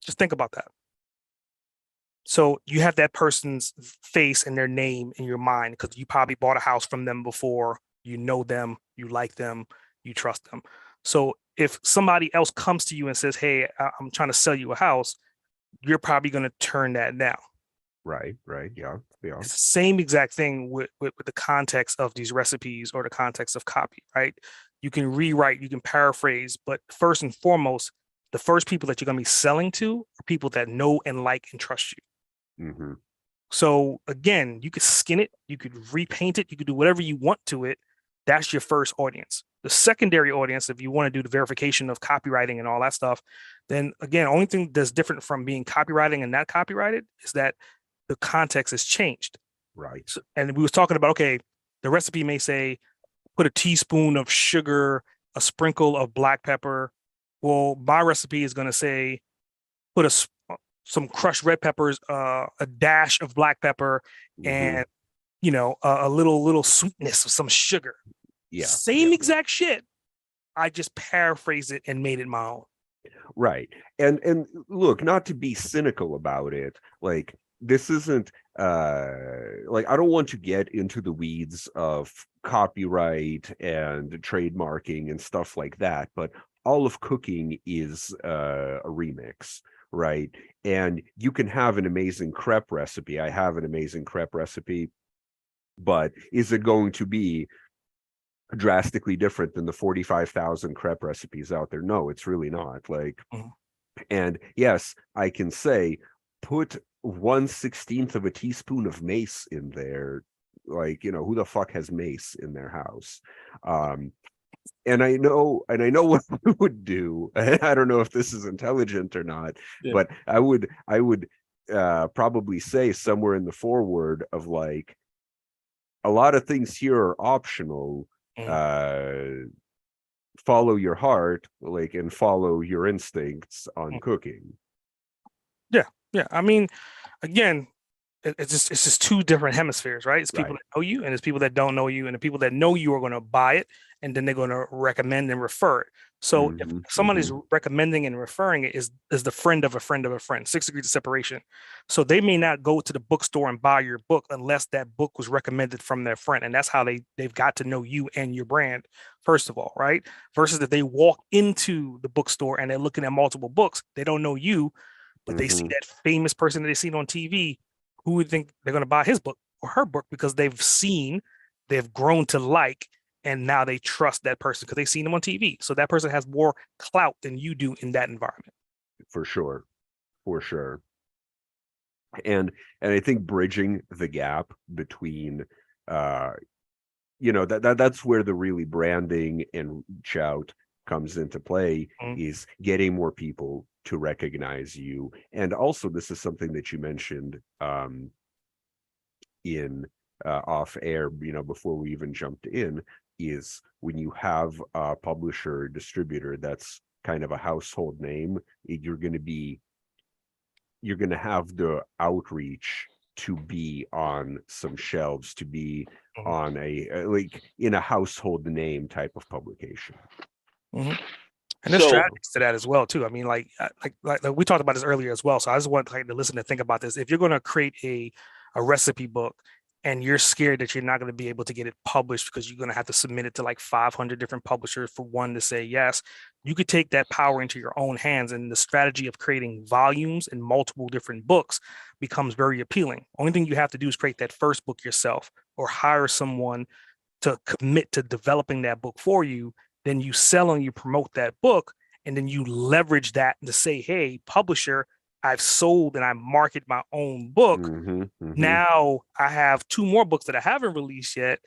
Just think about that. So you have that person's face and their name in your mind because you probably bought a house from them before, you know them, you like them, you trust them. So if somebody else comes to you and says, hey, I'm trying to sell you a house, you're probably going to turn that down. Right. Yeah. It's the same exact thing with the context of these recipes or the context of copy, right? You can rewrite, you can paraphrase, but first and foremost, the first people that you're going to be selling to are people that know and like and trust you. So again, you could skin it, you could repaint it, you could do whatever you want to it. That's your first audience. The secondary audience, if you want to do the verification of copywriting and all that stuff, then again, only thing that's different from being copywriting and not copyrighted is that the context has changed. Right. So, and we was talking about, okay, the recipe may say, put a teaspoon of sugar, a sprinkle of black pepper. Well, my recipe is going to say, put some crushed red peppers, a dash of black pepper, and a little sweetness of some sugar. Yeah. Same exact shit. I just paraphrased it and made it my own. Right. And look, not to be cynical about it, like this isn't like, I don't want to get into the weeds of copyright and trademarking and stuff like that, but all of cooking is a remix, right? And you can have an amazing crepe recipe. I have an amazing crepe recipe, but is it going to be drastically different than the 45,000 crepe recipes out there? No, it's really not. Like, and yes, I can say, put 1/16 of a teaspoon of mace in there. Like, who the fuck has mace in their house? and I know what I would do. I don't know if this is intelligent or not, but I would probably say somewhere in the foreword of like, a lot of things here are optional. Follow your heart, like, and follow your instincts on cooking. Yeah. I mean, again, it's just two different hemispheres, right? It's people that know you, and it's people that don't know you, and the people that know you are going to buy it, and then they're going to recommend and refer it. So if someone is recommending and referring it, is the friend of a friend of a friend, 6 degrees of separation. So they may not go to the bookstore and buy your book unless that book was recommended from their friend, and that's how they've got to know you and your brand, first of all, right? Versus if they walk into the bookstore and they're looking at multiple books, they don't know you, but they see that famous person that they've seen on TV, who would think they're going to buy his book or her book because they've grown to like, and now they trust that person because they've seen them on TV. So that person has more clout than you do in that environment. For sure. And I think bridging the gap between, that's where the really branding and reach out comes into play, is getting more people to recognize you. And also, this is something that you mentioned in off air, before we even jumped in, is when you have a publisher or distributor that's kind of a household name, you're going to have the outreach to be on some shelves, to be on a like in a household name type of publication. And there's strategies to that as well too. I mean, like we talked about this earlier as well. So I just want to listen to think about this. If you're going to create a recipe book and you're scared that you're not going to be able to get it published because you're going to have to submit it to like 500 different publishers for one to say yes, you could take that power into your own hands, and the strategy of creating volumes and multiple different books becomes very appealing. Only thing you have to do is create that first book yourself, or hire someone to commit to developing that book for you. Then you sell and you promote that book, and then you leverage that to say, hey, publisher, I've sold and I market my own book. Now I have 2 more books that I haven't released yet.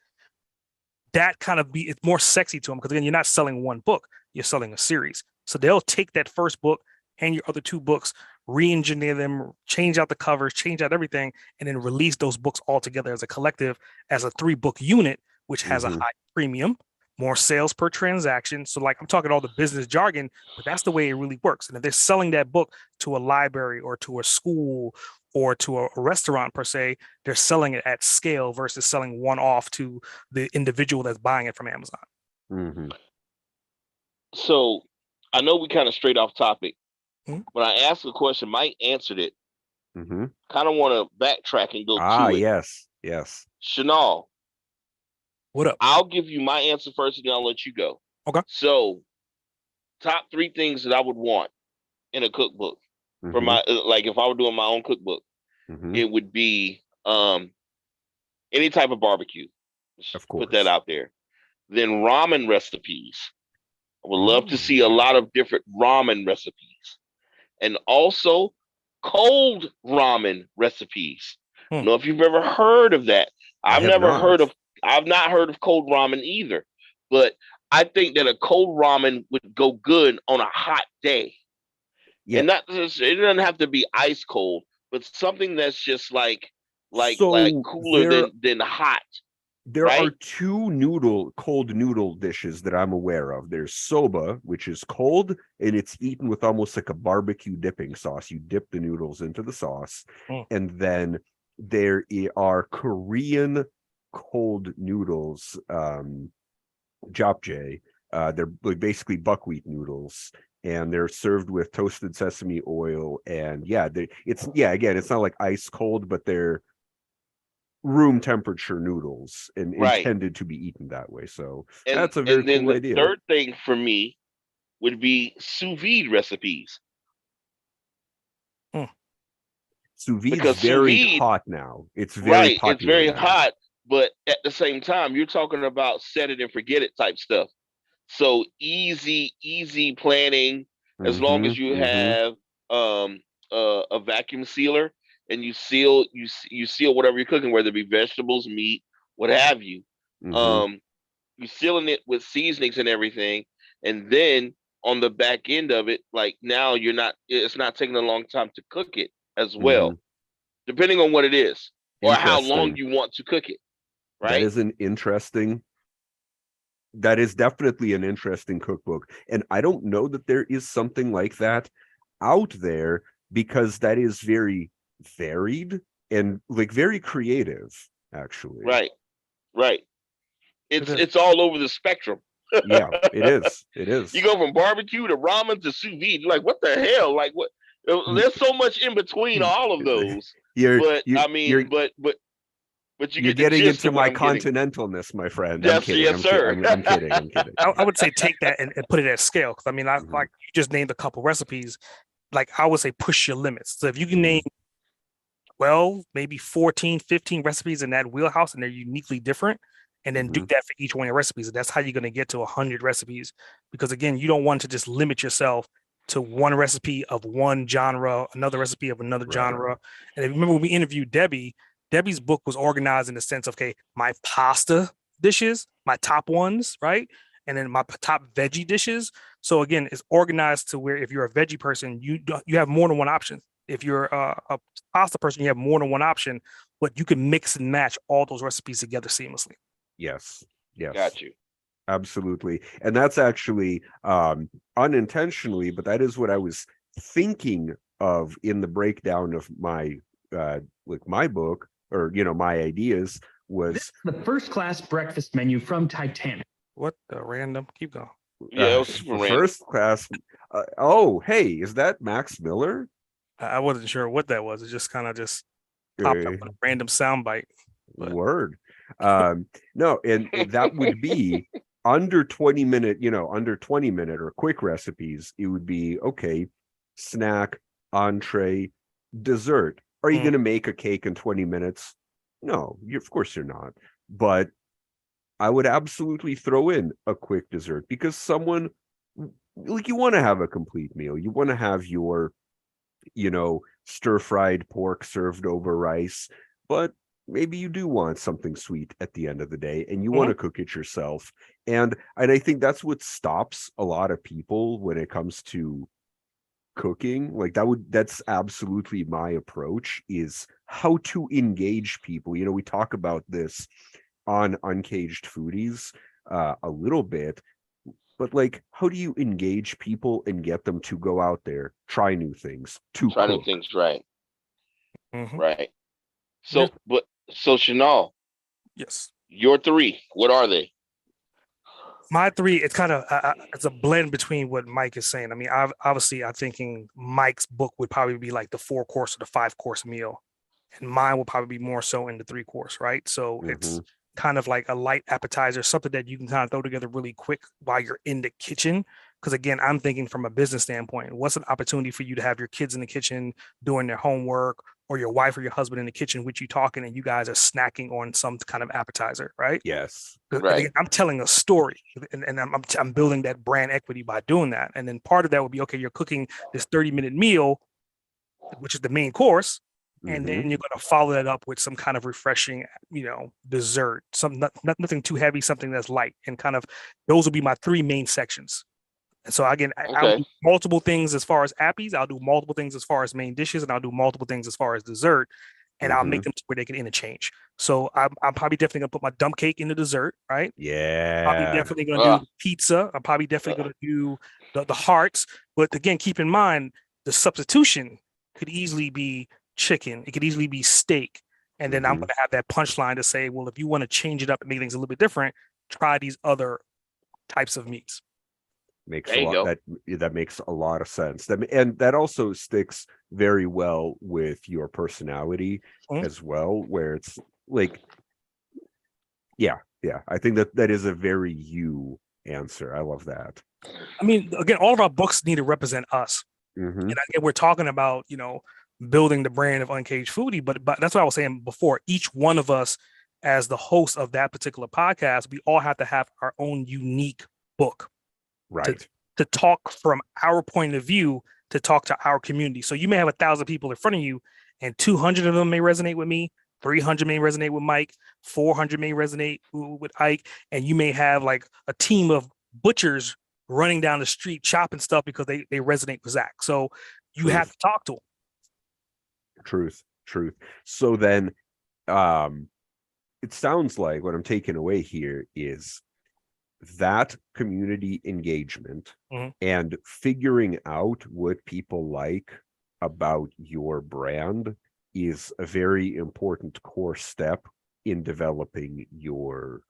That kind of it's more sexy to them, because again, you're not selling one book, you're selling a series. So they'll take that first book and your other 2 books, re-engineer them, change out the covers, change out everything, and then release those books all together as a collective, as a 3-book unit, which has a high premium, more sales per transaction. So like, I'm talking all the business jargon, but that's the way it really works. And if they're selling that book to a library or to a school or to a restaurant per se, they're selling it at scale versus selling one off to the individual that's buying it from Amazon. So I know we kind of straight off topic, but I asked a question, Mike answered it. Kind of want to backtrack and go to it. Yes. Chanel, what up? I'll give you my answer first, and then I'll let you go. Okay. So, top 3 things that I would want in a cookbook for my, like, if I were doing my own cookbook, it would be any type of barbecue. Of course. Put that out there. Then ramen recipes. I would love to see a lot of different ramen recipes, and also cold ramen recipes. I don't know if you've ever heard of that. I've not heard of cold ramen either, but I think that a cold ramen would go good on a hot day. Yeah. And it doesn't have to be ice cold, but something that's just like cooler than hot. There are 2 cold noodle dishes that I'm aware of. There's soba, which is cold, and it's eaten with almost like a barbecue dipping sauce. You dip the noodles into the sauce. And then there are Korean cold noodles, japchae. They're like basically buckwheat noodles, and they're served with toasted sesame oil. And it's not like ice cold, but they're room temperature noodles and intended to be eaten that way. So that's a very cool idea. The third thing for me would be sous vide recipes. Sous vide is very hot now. It's very popular. It's very hot, but at the same time, you're talking about set it and forget it type stuff. So easy planning, as long as you have a vacuum sealer, and you seal whatever you're cooking, whether it be vegetables, meat, what have you. you're sealing it with seasonings and everything, and then on the back end of it, like now it's not taking a long time to cook it as well, depending on what it is or how long you want to cook it. Right. That is definitely an interesting cookbook. And I don't know that there is something like that out there, because that is very varied and like very creative, actually. Right. It's all over the spectrum. Yeah, it is. You go from barbecue to ramen to sous vide. Like, what the hell? Like, what? There's so much in between all of those. But you're getting into my continentalness, my friend. Yes, sir. I'm kidding. I would say take that and put it at scale. Because I mean, like you just named a couple recipes. Like I would say push your limits. So if you can name 12, maybe 14, 15 recipes in that wheelhouse, and they're uniquely different, and then do that for each one of your recipes. That's how you're going to get to 100 recipes. Because again, you don't want to just limit yourself to one recipe of one genre, another recipe of another genre. And if you remember when we interviewed Debbie's book was organized in the sense of, okay, my pasta dishes, my top ones, right? And then my top veggie dishes. So again, it's organized to where if you're a veggie person, you have more than one option. If you're a pasta person, you have more than one option, but you can mix and match all those recipes together seamlessly. Yes. Got you. Absolutely. And that's actually unintentionally, but that is what I was thinking of in the breakdown of my my book, or my ideas was the first class breakfast menu from Titanic. What the random? Keep going. Yeah, it was super random. First class. Oh, hey, is that Max Miller? I wasn't sure what that was. It just kind of popped up a random soundbite. Word. No, and that would be under 20 minute, under 20 minute or quick recipes. It would be okay. Snack, entree, dessert. Are you going to make a cake in 20 minutes? No, of course you're not. But I would absolutely throw in a quick dessert, because someone, like, you want to have a complete meal. You want to have your, stir-fried pork served over rice, but maybe you do want something sweet at the end of the day, and you want to cook it yourself. And I think that's what stops a lot of people when it comes to cooking. Like that's absolutely my approach, is how to engage people. We talk about this on Uncaged Foodies a little bit, but like, how do you engage people and get them to go out there, try new things, new things, right? Mm-hmm. Right. So Chanel, yes, your 3, what are they? My 3, it's kind of it's a blend between what Mike is saying. I mean, obviously, I'm thinking Mike's book would probably be like the 4-course or the 5-course meal, and mine will probably be more so in the 3-course, right? So it's kind of like a light appetizer, something that you can kind of throw together really quick while you're in the kitchen. Because again, I'm thinking from a business standpoint, what's an opportunity for you to have your kids in the kitchen doing their homework, or your wife or your husband in the kitchen with you talking, and you guys are snacking on some kind of appetizer, right? Yes. Right. Again, I'm telling a story, and I'm building that brand equity by doing that. And then part of that would be, okay, you're cooking this 30-minute meal, which is the main course, and then you're going to follow that up with some kind of refreshing, dessert, nothing too heavy, something that's light, and kind of those will be my 3 main sections. And so again, I'll do multiple things as far as appies, I'll do multiple things as far as main dishes, and I'll do multiple things as far as dessert, and I'll make them to where they can interchange. So I'm probably definitely gonna put my dump cake in the dessert, right? Yeah. Probably definitely gonna do pizza. I'm probably definitely gonna do the hearts. But again, keep in mind the substitution could easily be chicken. It could easily be steak. And then I'm gonna have that punchline to say, well, if you want to change it up and make things a little bit different, try these other types of meats. That makes a lot of sense. And that also sticks very well with your personality as well, where it's like, I think that is a very you answer. I love that. I mean, again, all of our books need to represent us. And again, we're talking about, building the brand of Uncaged Foodie, but that's what I was saying before. Each one of us, as the host of that particular podcast, we all have to have our own unique book. Right. To talk from our point of view, to talk to our community. So you may have 1,000 people in front of you, and 200 of them may resonate with me. 300 may resonate with Mike, 400 may resonate with Ike, and you may have like a team of butchers running down the street chopping stuff because they resonate with Zach. So you have to talk to them. Truth. So then it sounds like what I'm taking away here is that community engagement and figuring out what people like about your brand is a very important core step in developing your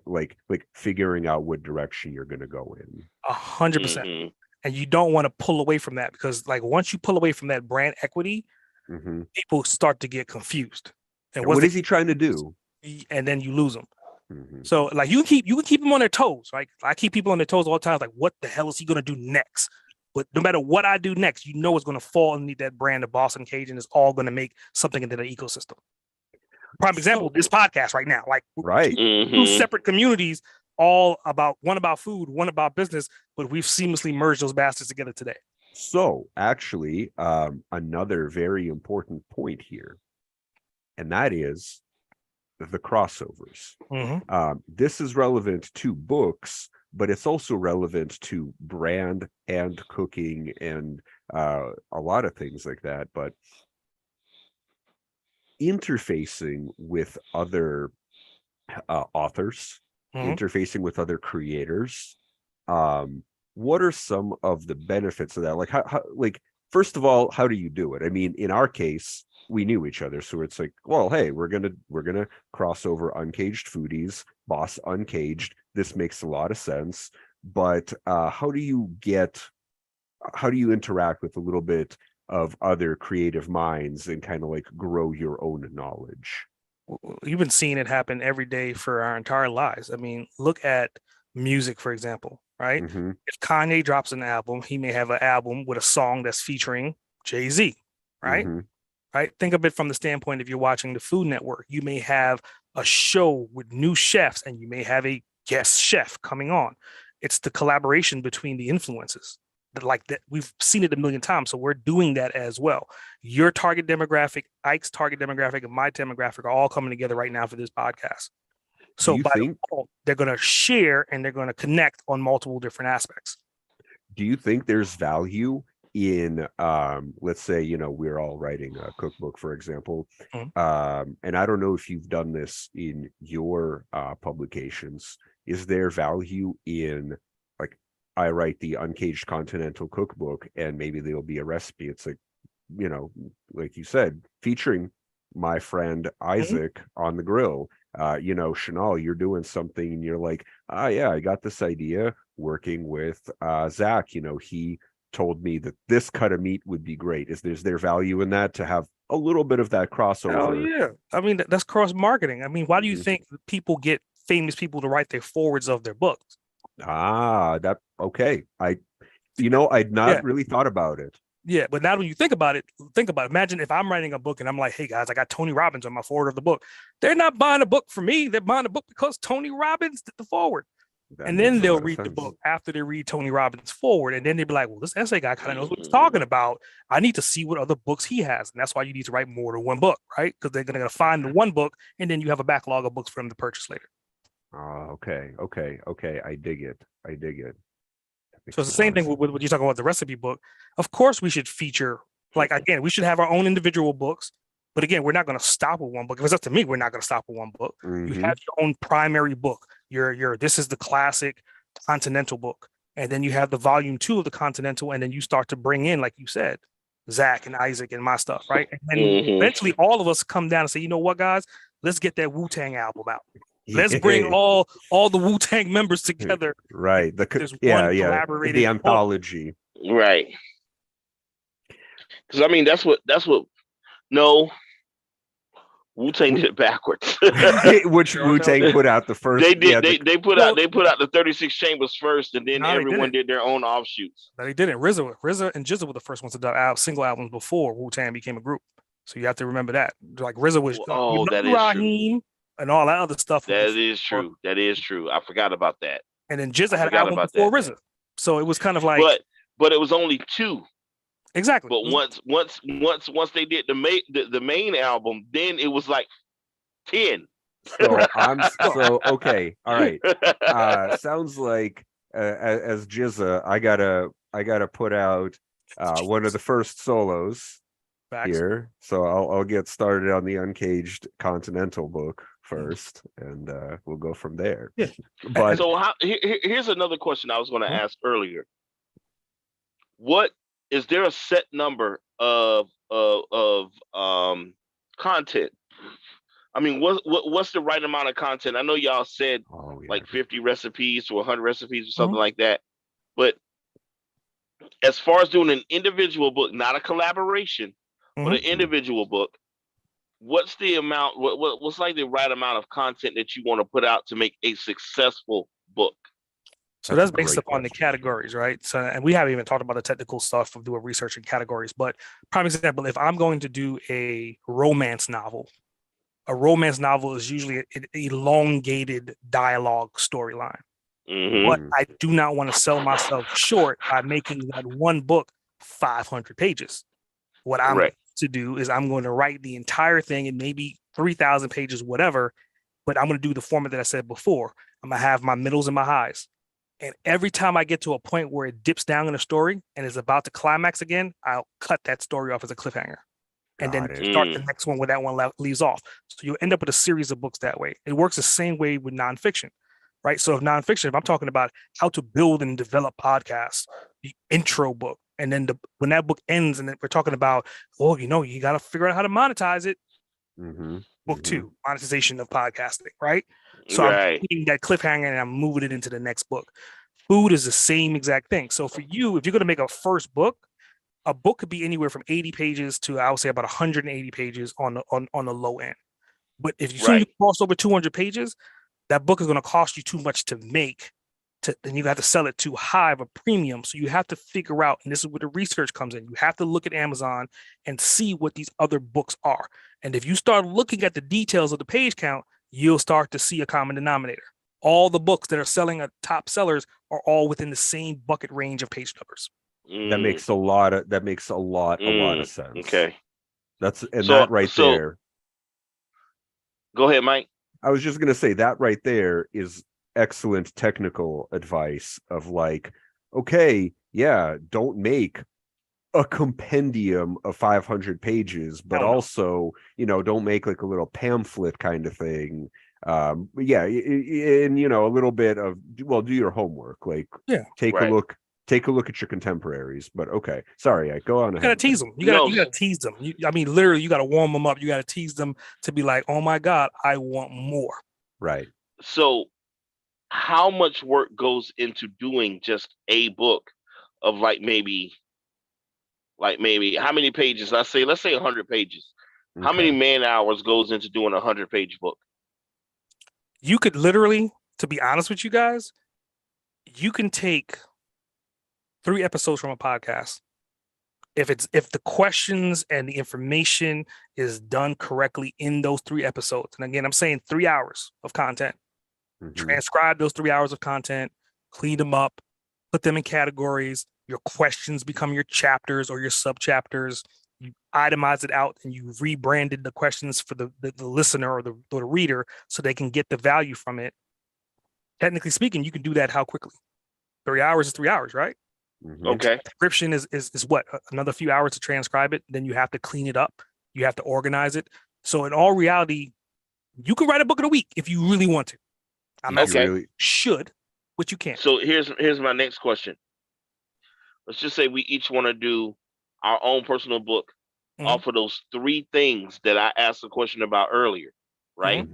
like figuring out what direction you're going to go in. 100%. And you don't want to pull away from that, because like once you pull away from that brand equity, people start to get confused. And what is he trying to do? And then you lose them. So like you can keep them on their toes, right? I keep people on their toes all the time. Like, what the hell is he going to do next? But no matter what I do next, you know it's going to fall underneath that brand of Boss Uncaged, and it's all going to make something into the ecosystem. Prime example, this podcast right now, like two separate communities, all about one about food, one about business, but we've seamlessly merged those bastards together today. So actually, another very important point here, and that is the crossovers. This is relevant to books, but it's also relevant to brand and cooking and a lot of things like that. But interfacing with other authors, interfacing with other creators, what are some of the benefits of that? Like, how like, first of all, how do you do it? I mean, in our case, we knew each other, so it's like, well, hey, we're gonna cross over Uncaged Foodies, Boss Uncaged. This makes a lot of sense. But how do you interact with a little bit of other creative minds and kind of like grow your own knowledge? You've been seeing it happen every day for our entire lives. I mean, look at music, for example, right? If Kanye drops an album, he may have an album with a song that's featuring Jay-Z, right? Right? Think of it from the standpoint, if you're watching the Food Network, you may have a show with new chefs and you may have a guest chef coming on. It's the collaboration between the influences. Like that, we've seen it a million times, so we're doing that as well. Your target demographic, Ike's target demographic, and my demographic are all coming together right now for this podcast. So by default, they're going to share and they're going to connect on multiple different aspects. Do you think there's value in let's say, we're all writing a cookbook, for example, and I don't know if you've done this in your publications, is there value in, like, I write the Uncaged Continental Cookbook and maybe there'll be a recipe, it's like, like you said, featuring my friend Isaac on the grill, Chanel, you're doing something and you're like, yeah, I got this idea working with Zach, he told me that this cut of meat would be great. Is there value in that, to have a little bit of that crossover? Oh yeah, I mean, that's cross marketing. I mean, why do you think people get famous people to write their forwards of their books? Okay. I'd not really thought about it. Yeah, but now when you think about it, imagine if I'm writing a book and I'm like, hey guys, I got Tony Robbins on my forward of the book. They're not buying a book for me. They're buying a book because Tony Robbins did the forward. And then they'll read the book after they read Tony Robbins' forward. And then they'll be like, well, this essay guy kind of knows what he's talking about. I need to see what other books he has. And that's why you need to write more than one book, right? Because they're going to find the one book and then you have a backlog of books for them to purchase later. Okay. I dig it. So it's the same thing with what you're talking about, the recipe book. Of course, we should feature, like, again, we should have our own individual books. But again, we're not going to stop with one book. If it's up to me, we're not going to stop with one book. You have your own primary book. This is the classic Continental book. And then you have the volume 2 of the Continental. And then you start to bring in, like you said, Zach and Isaac and my stuff, right? And then eventually all of us come down and say, you know what, guys, let's get that Wu-Tang album out. Let's bring all the Wu-Tang members together. Right. The anthology. Right. Because I mean, that's what no, Wu-Tang did it backwards. Which Wu-Tang put out the first. They did. They put out the 36 Chambers first, and then everyone did their own offshoots. No, they didn't. RZA and GZA were the first ones to do single albums before Wu-Tang became a group. So you have to remember that. Like RZA was that is Raheem and all that other stuff. That is true. That is true. I forgot about that. And then GZA had an album before RZA. So it was kind of like, but it was only 2. Exactly. But once they did the main album, then it was like 10. So okay, all right. Sounds like as Jizza, I gotta put out one of the first solos Facts. here. So I'll get started on the Uncaged Continental book first, and we'll go from there. Yeah. But So here's another question I was going to ask earlier. What is there a set number of content? I mean, what's the right amount of content? I know y'all said like 50 recipes to 100 recipes or something like that, but as far as doing an individual book, not a collaboration, but an individual book, what's the amount? What's like the right amount of content that you want to put out to make a successful book? So that's based upon the categories, right? So, and we haven't even talked about the technical stuff of doing research in categories, but prime example, if I'm going to do a romance novel is usually an elongated dialogue storyline. But I do not want to sell myself short by making that one book 500 pages. What I'm going to do is I'm going to write the entire thing in maybe 3,000 pages, whatever, but I'm going to do the format that I said before. I'm going to have my middles and my highs. And every time I get to a point where it dips down in the story and is about to climax again, I'll cut that story off as a cliffhanger. And then start the next one where that one leaves off. So you'll end up with a series of books that way. It works the same way with nonfiction, right? So if I'm talking about how to build and develop podcasts, the intro book, and then when that book ends and we're talking about, you got to figure out how to monetize it. Book 2, monetization of podcasting, right? So I'm taking that cliffhanger and I'm moving it into the next book. Food is the same exact thing. So for you, if you're going to make a first book, a book could be anywhere from 80 pages to, I would say, about 180 pages on the low end. But if you cross over 200 pages, that book is going to cost you too much to make. Then you have to sell it too high of a premium. So you have to figure out, and this is where the research comes in. You have to look at Amazon and see what these other books are. And if you start looking at the details of the page count, you'll start to see a common denominator. All the books that are selling at top sellers are all within the same bucket range of page numbers. That makes a lot of sense. Okay. That right there. Go ahead, Mike. I was just going to say that right there is excellent technical advice of like, okay, yeah, don't make a compendium of 500 pages, but also, don't make like a little pamphlet kind of thing. And a little bit of, do your homework, like take a look at your contemporaries. But okay, sorry, I go on ahead. You gotta tease them. You gotta tease them. Literally, you gotta warm them up. You gotta tease them to be like, oh my God, I want more. Right. So how much work goes into doing just a book of like maybe how many pages? Let's say 100 pages. Okay. How many man hours goes into doing a 100-page book? You could literally, to be honest with you guys, you can take 3 episodes from a podcast. If the questions and the information is done correctly in those 3 episodes, and again, I'm saying 3 hours of content, transcribe those 3 hours of content, clean them up, put them in categories. Your questions become your chapters or your sub-chapters. You itemize it out and you rebranded the questions for the listener or the reader so they can get the value from it. Technically speaking, you can do that how quickly? 3 hours is 3 hours, right? Okay. Transcription is what? Another few hours to transcribe it. Then you have to clean it up. You have to organize it. So in all reality, you can write a book in a week if you really want to. I'm not saying you should, but you can. So here's my next question. Let's just say we each want to do our own personal book off of those 3 things that I asked a question about earlier, right?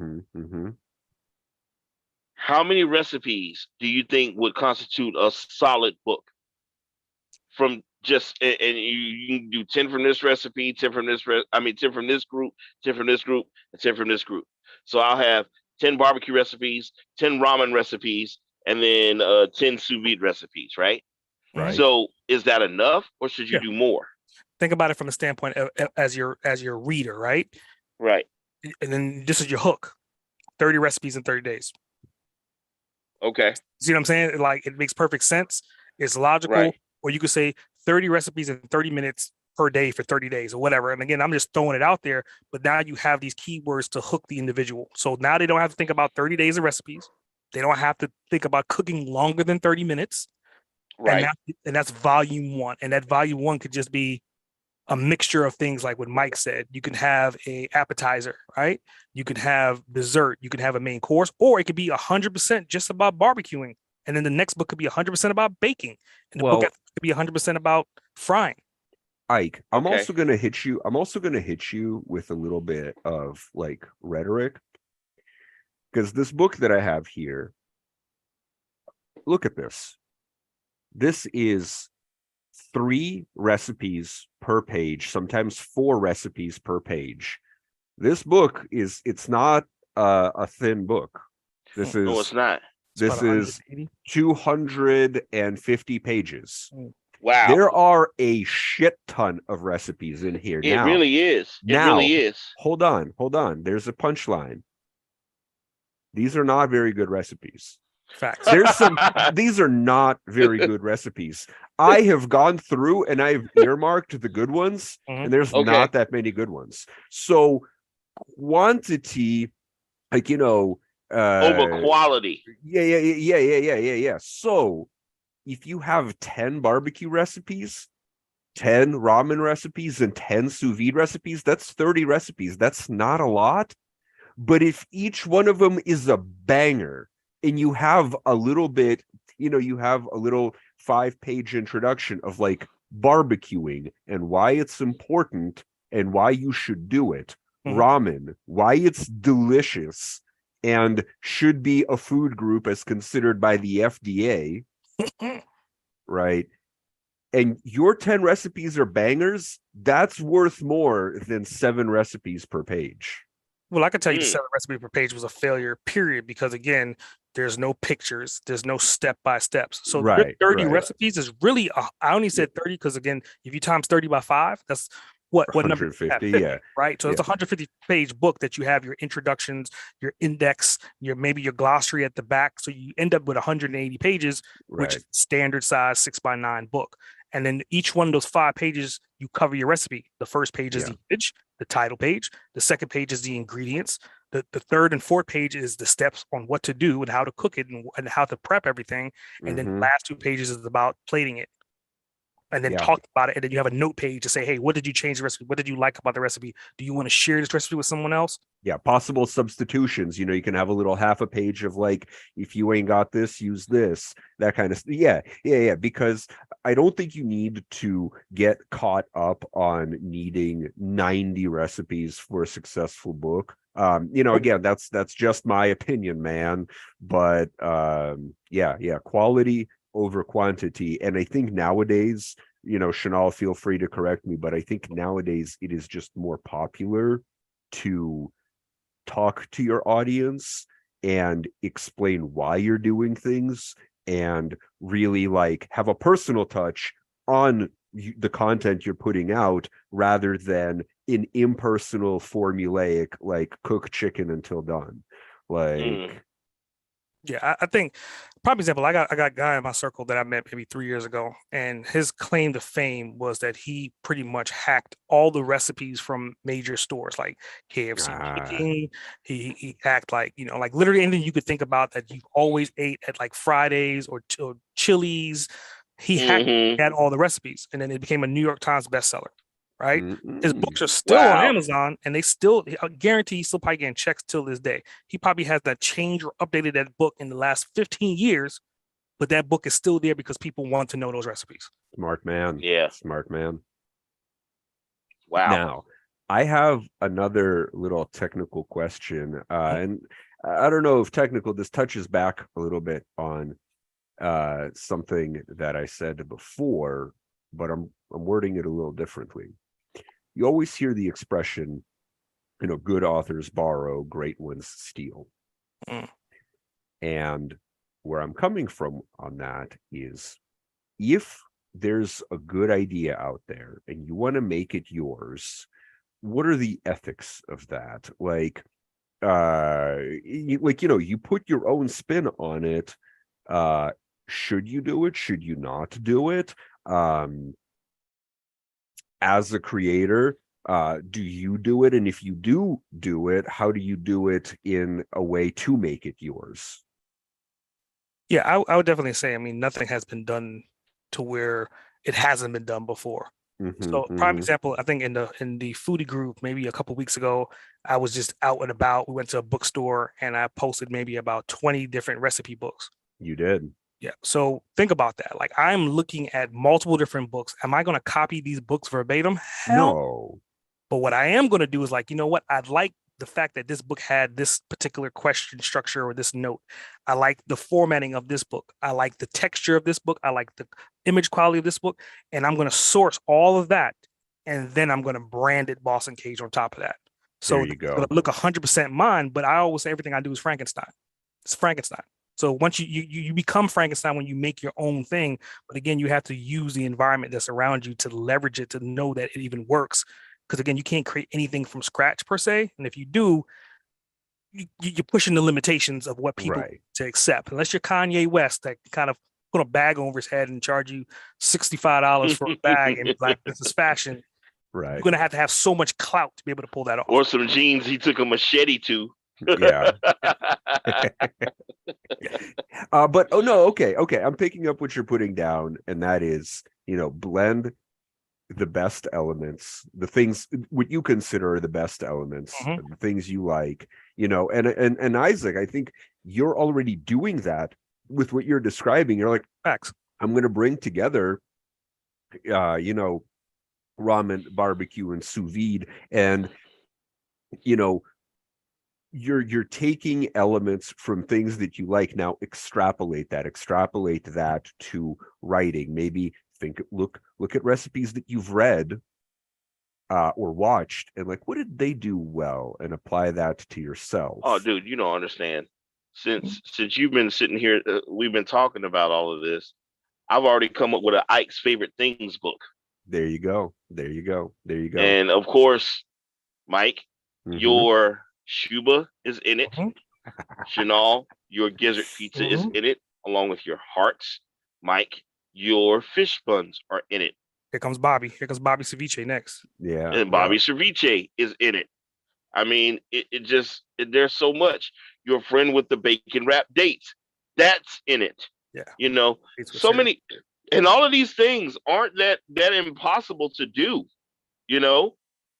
How many recipes do you think would constitute a solid book? From just, and you can do 10 from this recipe, 10 from this, 10 from this group, 10 from this group, and 10 from this group. So I'll have 10 barbecue recipes, 10 ramen recipes, and then 10 sous vide recipes, right? Right. So is that enough, or should you do more? Think about it from a standpoint of, as your reader, right? Right. And then this is your hook: 30 recipes in 30 days. Okay. See what I'm saying? Like, it makes perfect sense. It's logical. Right. Or you could say 30 recipes in 30 minutes per day for 30 days or whatever. And again, I'm just throwing it out there, but now you have these keywords to hook the individual. So now they don't have to think about 30 days of recipes. They don't have to think about cooking longer than 30 minutes. Right. And that's volume one. And that volume one could just be a mixture of things like what Mike said. You can have a appetizer, right? You can have dessert. You can have a main course, or it could be 100% just about barbecuing. And then the next book could be 100% about baking. And the book could be 100% about frying. Ike, I'm also going to hit you. I'm also going to hit you with a little bit of like rhetoric, because this book that I have here, look at this. This is 3 recipes per page, sometimes 4 recipes per page. This book it's not a thin book. This is No, it's not. This is 250 pages. Wow. There are a shit ton of recipes in here. It really is. It really is. Hold on. There's a punchline. These are not very good recipes. Facts. These are not very good recipes. I have gone through and I've earmarked the good ones, and there's not that many good ones. So quantity, like, over quality. Yeah. So if you have 10 barbecue recipes, 10 ramen recipes, and 10 sous vide recipes, that's 30 recipes. That's not a lot. But if each one of them is a banger, and you have a little bit, you have a little 5-page introduction of like barbecuing and why it's important and why you should do it, ramen, why it's delicious and should be a food group as considered by the FDA, right? And your 10 recipes are bangers, that's worth more than 7 recipes per page. Well, I can tell you the 7 recipes per page was a failure, period, because again, there's no pictures, there's no step-by-steps. So 30 recipes is really, I only said 30 because again, if you times 30 by 5, that's what number? 150, yeah. Right. So it's a 150-page book that you have your introductions, your index, maybe your glossary at the back. So you end up with 180 pages, which is standard size 6x9 book. And then each one of those 5 pages, you cover your recipe. The first page is the image, the title page. The second page is the ingredients. The third and fourth page is the steps on what to do and how to cook it and how to prep everything. And then the last 2 pages is about plating it. And then talk about it. And then you have a note page to say, hey, what did you change the recipe? What did you like about the recipe? Do you want to share this recipe with someone else? Yeah, possible substitutions. You can have a little half a page of like, if you ain't got this, use this, that kind of stuff. Yeah. Because I don't think you need to get caught up on needing 90 recipes for a successful book. Again, that's just my opinion, man. But quality over quantity. And I think nowadays, Chanel, feel free to correct me, but I think nowadays it is just more popular to talk to your audience and explain why you're doing things and really like have a personal touch on the content you're putting out rather than an impersonal formulaic like cook chicken until done. Yeah, I think prime example, I got a guy in my circle that I met maybe 3 years ago, and his claim to fame was that he pretty much hacked all the recipes from major stores like KFC Chicken. He hacked like literally anything you could think about that you always ate at like Fridays or Chili's. He had all the recipes, and then it became a New York Times bestseller. Right, his books are still on Amazon, and I guarantee he's still probably getting checks till this day. He probably has not changed or updated that book in the last 15 years, but that book is still there because people want to know those recipes. Smart man. Yeah, smart man. Wow. Now, I have another little technical question, and I don't know if technical. This touches back a little bit on something that I said before, but I'm wording it a little differently. You always hear the expression, good authors borrow, great ones steal. And where I'm coming from on that is, if there's a good idea out there and you want to make it yours, what are the ethics of that? You put your own spin on it. Should you do it? Should you not do it? as a creator, do you do it? And if you do it, how do you do it in a way to make it yours? Yeah, I would definitely say, I mean, nothing has been done to where it hasn't been done before. So prime example, I think in the foodie group, maybe a couple weeks ago, I was just out and about. We went to a bookstore and I posted maybe about 20 different recipe books. You did. Yeah. So think about that. Like I'm looking at multiple different books. Am I going to copy these books verbatim? Hell. No. But what I am going to do is like, you know what? I'd like the fact that this book had this particular question structure or this note. I like the formatting of this book. I like the texture of this book. I like the image quality of this book. And I'm going to source all of that. And then I'm going to brand it Boss Uncaged on top of that. So There you it's go. going to look 100% mine, but I always say everything I do is Frankenstein. It's Frankenstein. So once you become Frankenstein when you make your own thing, but again, you have to use the environment that's around you to leverage it to know that it even works. Because again, you can't create anything from scratch per se, and if you do, you're pushing the limitations of what people to accept. Unless you're Kanye West, that kind of put a bag over his head and charge you $65 for a bag, and like this is fashion. Right. You're gonna have to have so much clout to be able to pull that off. Or some jeans he took a machete to. Yeah. But oh no, okay. I'm picking up what you're putting down, and that is, blend the best elements, the things what you consider are the best elements, the things you like, and Isaac, I think you're already doing that with what you're describing. You're like, facts. I'm going to bring together, ramen, barbecue, and sous vide, and you're taking elements from things that you like. Now extrapolate that to writing. Maybe look at recipes that you've read or watched, and like, what did they do well, and apply that to yourself. Oh, dude, you don't understand. Since you've been sitting here, we've been talking about all of this. I've already come up with an Ike's Favorite Things book. There you go. And of course, Mike, your Shuba is in it. Chanel, your gizzard pizza is in it, along with your hearts. Mike, your fish buns are in it. Here comes Bobby Ceviche next. Yeah. And Bobby Ceviche is in it. I mean, there's so much. Your friend with the bacon wrapped dates, that's in it. Yeah. So many, and all of these things aren't that impossible to do,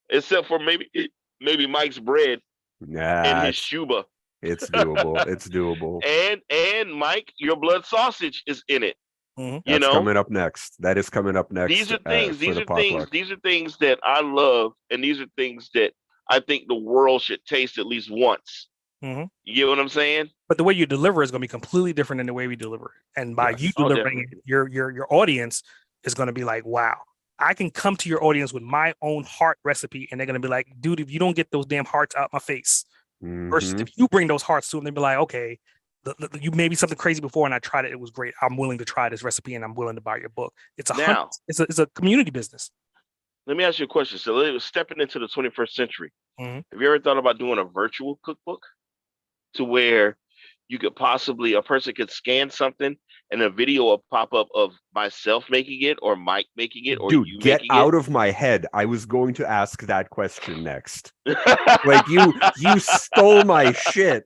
except for maybe Mike's bread and his shuba. It's doable. And Mike, your blood sausage is in it. That's coming up next. That is coming up next. These are things that I love, and these are things that I think the world should taste at least once. You get what I'm saying? But the way you deliver is going to be completely different than the way we deliver it. And by you delivering it, your audience is going to be like, wow, I can come to your audience with my own heart recipe, and they're going to be like, dude, if you don't get those damn hearts out my face, versus if you bring those hearts to them, they'll be like, okay, you made me something crazy before and I tried it. It was great. I'm willing to try this recipe and I'm willing to buy your book. It's a community business. Let me ask you a question. So stepping into the 21st century, have you ever thought about doing a virtual cookbook to where you could a person could scan something and a video will pop up of myself making it or Mike making it or dude, you get making out it? of my head. I was going to ask that question next. Like you stole my shit.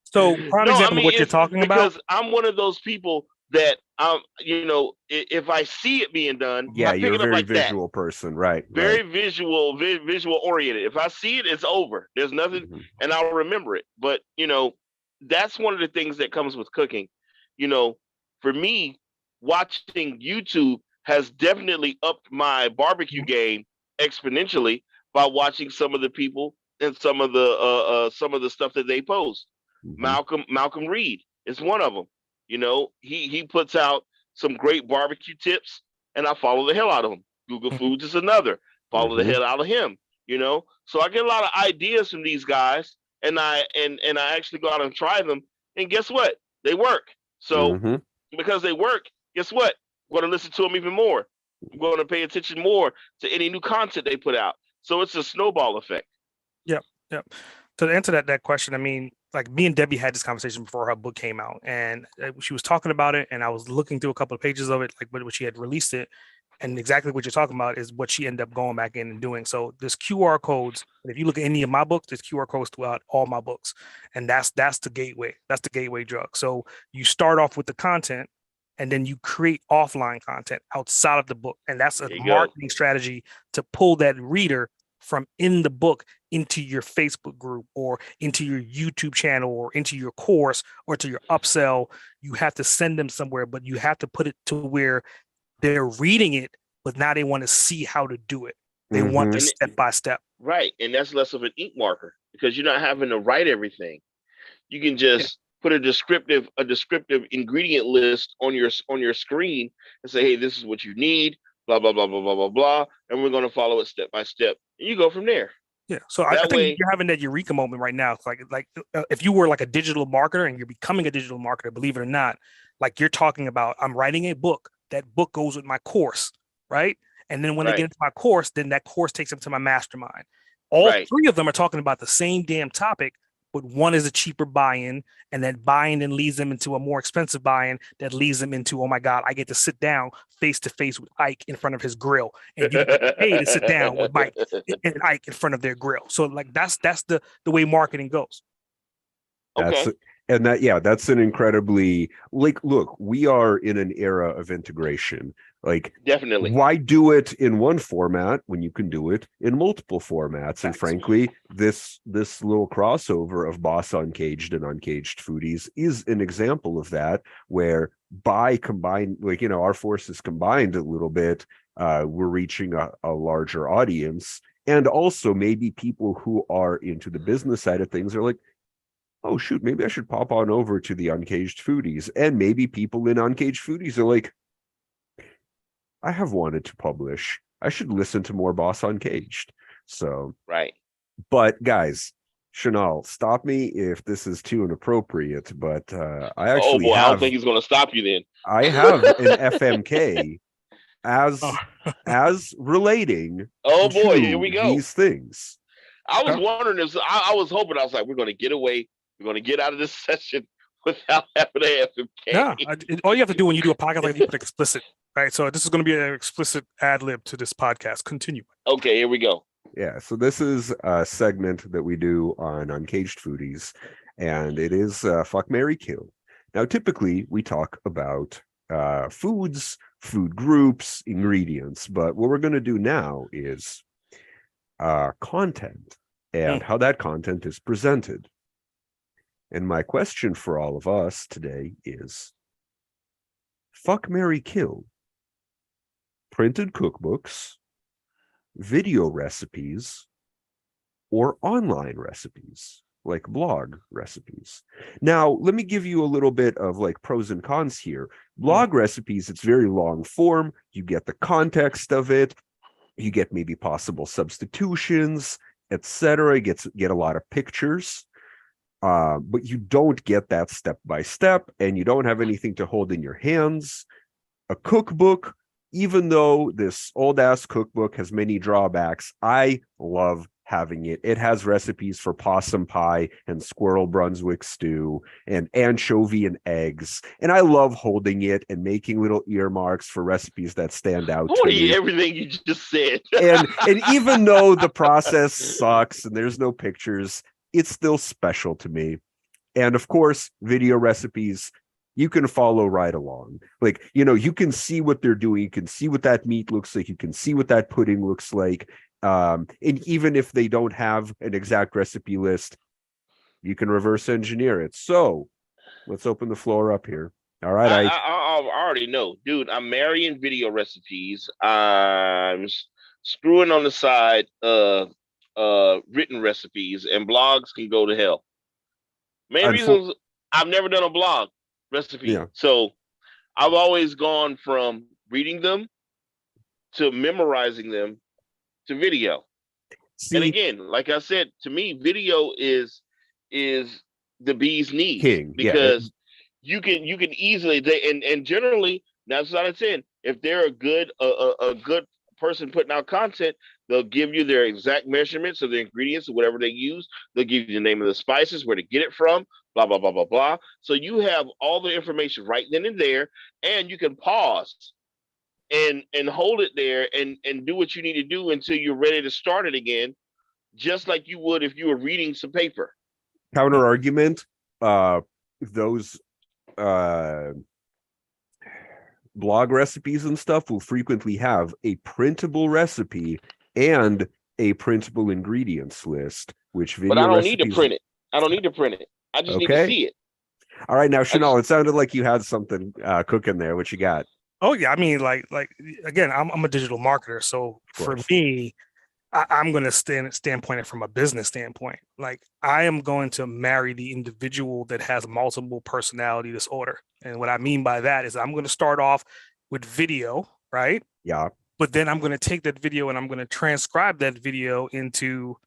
So prime example of what you're talking about. Because I'm one of those people that if I see it being done, yeah, I pick you're it a up very like visual that. person, right? Very visual oriented. If I see it, it's over. There's nothing, and I'll remember it. But that's one of the things that comes with cooking. For me, watching YouTube has definitely upped my barbecue game exponentially by watching some of the people and some of the stuff that they post. Malcolm Reed is one of them. He puts out some great barbecue tips, and I follow the hell out of him. Google Foods is another. Follow the hell out of him. So I get a lot of ideas from these guys, and I actually go out and try them, and guess what? They work. So because they work, guess what? I'm going to listen to them even more. I'm going to pay attention more to any new content they put out. So it's a snowball effect. Yep. To answer that question, I mean, like me and Debbie had this conversation before her book came out, and she was talking about it, and I was looking through a couple of pages of it, like when she had released it, And exactly what you're talking about is what she ended up going back in and doing. So there's QR codes. And if you look at any of my books, there's QR codes throughout all my books. And that's the gateway. That's the gateway drug. So you start off with the content and then you create offline content outside of the book. And that's a marketing strategy to pull that reader from in the book into your Facebook group or into your YouTube channel or into your course or to your upsell. You have to send them somewhere, but you have to put it to where they're reading it, but now they want to see how to do it. They want the step by step. Right. And that's less of an ink marker because you're not having to write everything. You can just put a descriptive ingredient list on your screen and say, hey, this is what you need, blah, blah, blah, blah, blah, blah, blah. And we're going to follow it step by step. And you go from there. Yeah. So I think you're having that eureka moment right now. It's like if you were like a digital marketer and you're becoming a digital marketer, believe it or not, like you're talking about, I'm writing a book. That book goes with my course, right? And then when they get into my course, then that course takes them to my mastermind. All three of them are talking about the same damn topic, but one is a cheaper buy-in, and that buy-in then leads them into a more expensive buy-in that leads them into, oh my God, I get to sit down face to face with Ike in front of his grill, and you get paid to sit down with Mike and Ike in front of their grill. So like that's the way marketing goes. Okay. That's an incredibly look, we are in an era of integration. Like definitely. Why do it in one format when you can do it in multiple formats? And frankly, this little crossover of Boss Uncaged and Uncaged Foodies is an example of that, where by combined, our forces combined a little bit, we're reaching a larger audience. And also maybe people who are into the business side of things are like, oh shoot, maybe I should pop on over to the Uncaged Foodies. And maybe people in Uncaged Foodies are like, I have wanted to publish. I should listen to more Boss Uncaged. So But guys, Chanel, stop me if this is too inappropriate, but I actually I don't think he's gonna stop you then. I have an FMK as relating here we go. These things. I was wondering if I was hoping, I was like, we're gonna get away. We're going to get out of this session without having an FMK. Yeah, all you have to do when you do a podcast like you put explicit, right? So this is going to be an explicit ad lib to this podcast. Continue. Okay, here we go. Yeah, so this is a segment that we do on Uncaged Foodies, and it is Fuck, Marry, Kill. Now, typically, we talk about foods, food groups, ingredients, but what we're going to do now is content and how that content is presented. And my question for all of us today is, fuck, marry, kill. Printed cookbooks, video recipes, or online recipes, like blog recipes. Now, let me give you a little bit of like pros and cons here. Blog recipes, it's very long form. You get the context of it. You get maybe possible substitutions, etc. Get a lot of pictures. But you don't get that step by step, and you don't have anything to hold in your hands. A cookbook, even though this old ass cookbook has many drawbacks, I love having it. It has recipes for possum pie and squirrel Brunswick stew and anchovy and eggs. And I love holding it and making little earmarks for recipes that stand out to me. Everything you just said. and even though the process sucks and there's no pictures, it's still special to me. And of course, video recipes, you can follow right along. Like, you can see what they're doing. You can see what that meat looks like. You can see what that pudding looks like. And even if they don't have an exact recipe list, you can reverse engineer it. So let's open the floor up here. All right. I already know, dude, I'm marrying video recipes. I'm screwing on the side written recipes, and blogs can go to hell. Main reasons, I've never done a blog recipe. So I've always gone from reading them to memorizing them to video. And again, like I said, to me, video is the bee's knees. King, because you can easily and generally 9 out of 10, if they're a good person putting out content, they'll give you their exact measurements of the ingredients or whatever they use. They'll give you the name of the spices, where to get it from, blah, blah, blah, blah, blah. So you have all the information right then and there, and you can pause and hold it there and do what you need to do until you're ready to start it again, just like you would if you were reading some paper. Counter argument, those blog recipes and stuff will frequently have a printable recipe and a printable ingredients list, which video But I don't recipes... need to print it. I don't need to print it. I just need to Okay. see it. All right, now Chanel, it sounded like you had something cooking there. What you got? Oh yeah, I mean, like again, I'm a digital marketer, so for course. me, I'm going to standpoint it from a business standpoint. Like I am going to marry the individual that has multiple personality disorder, and what I mean by that is I'm going to start off with video, right? Yeah. But then I'm going to take that video and I'm going to transcribe that video into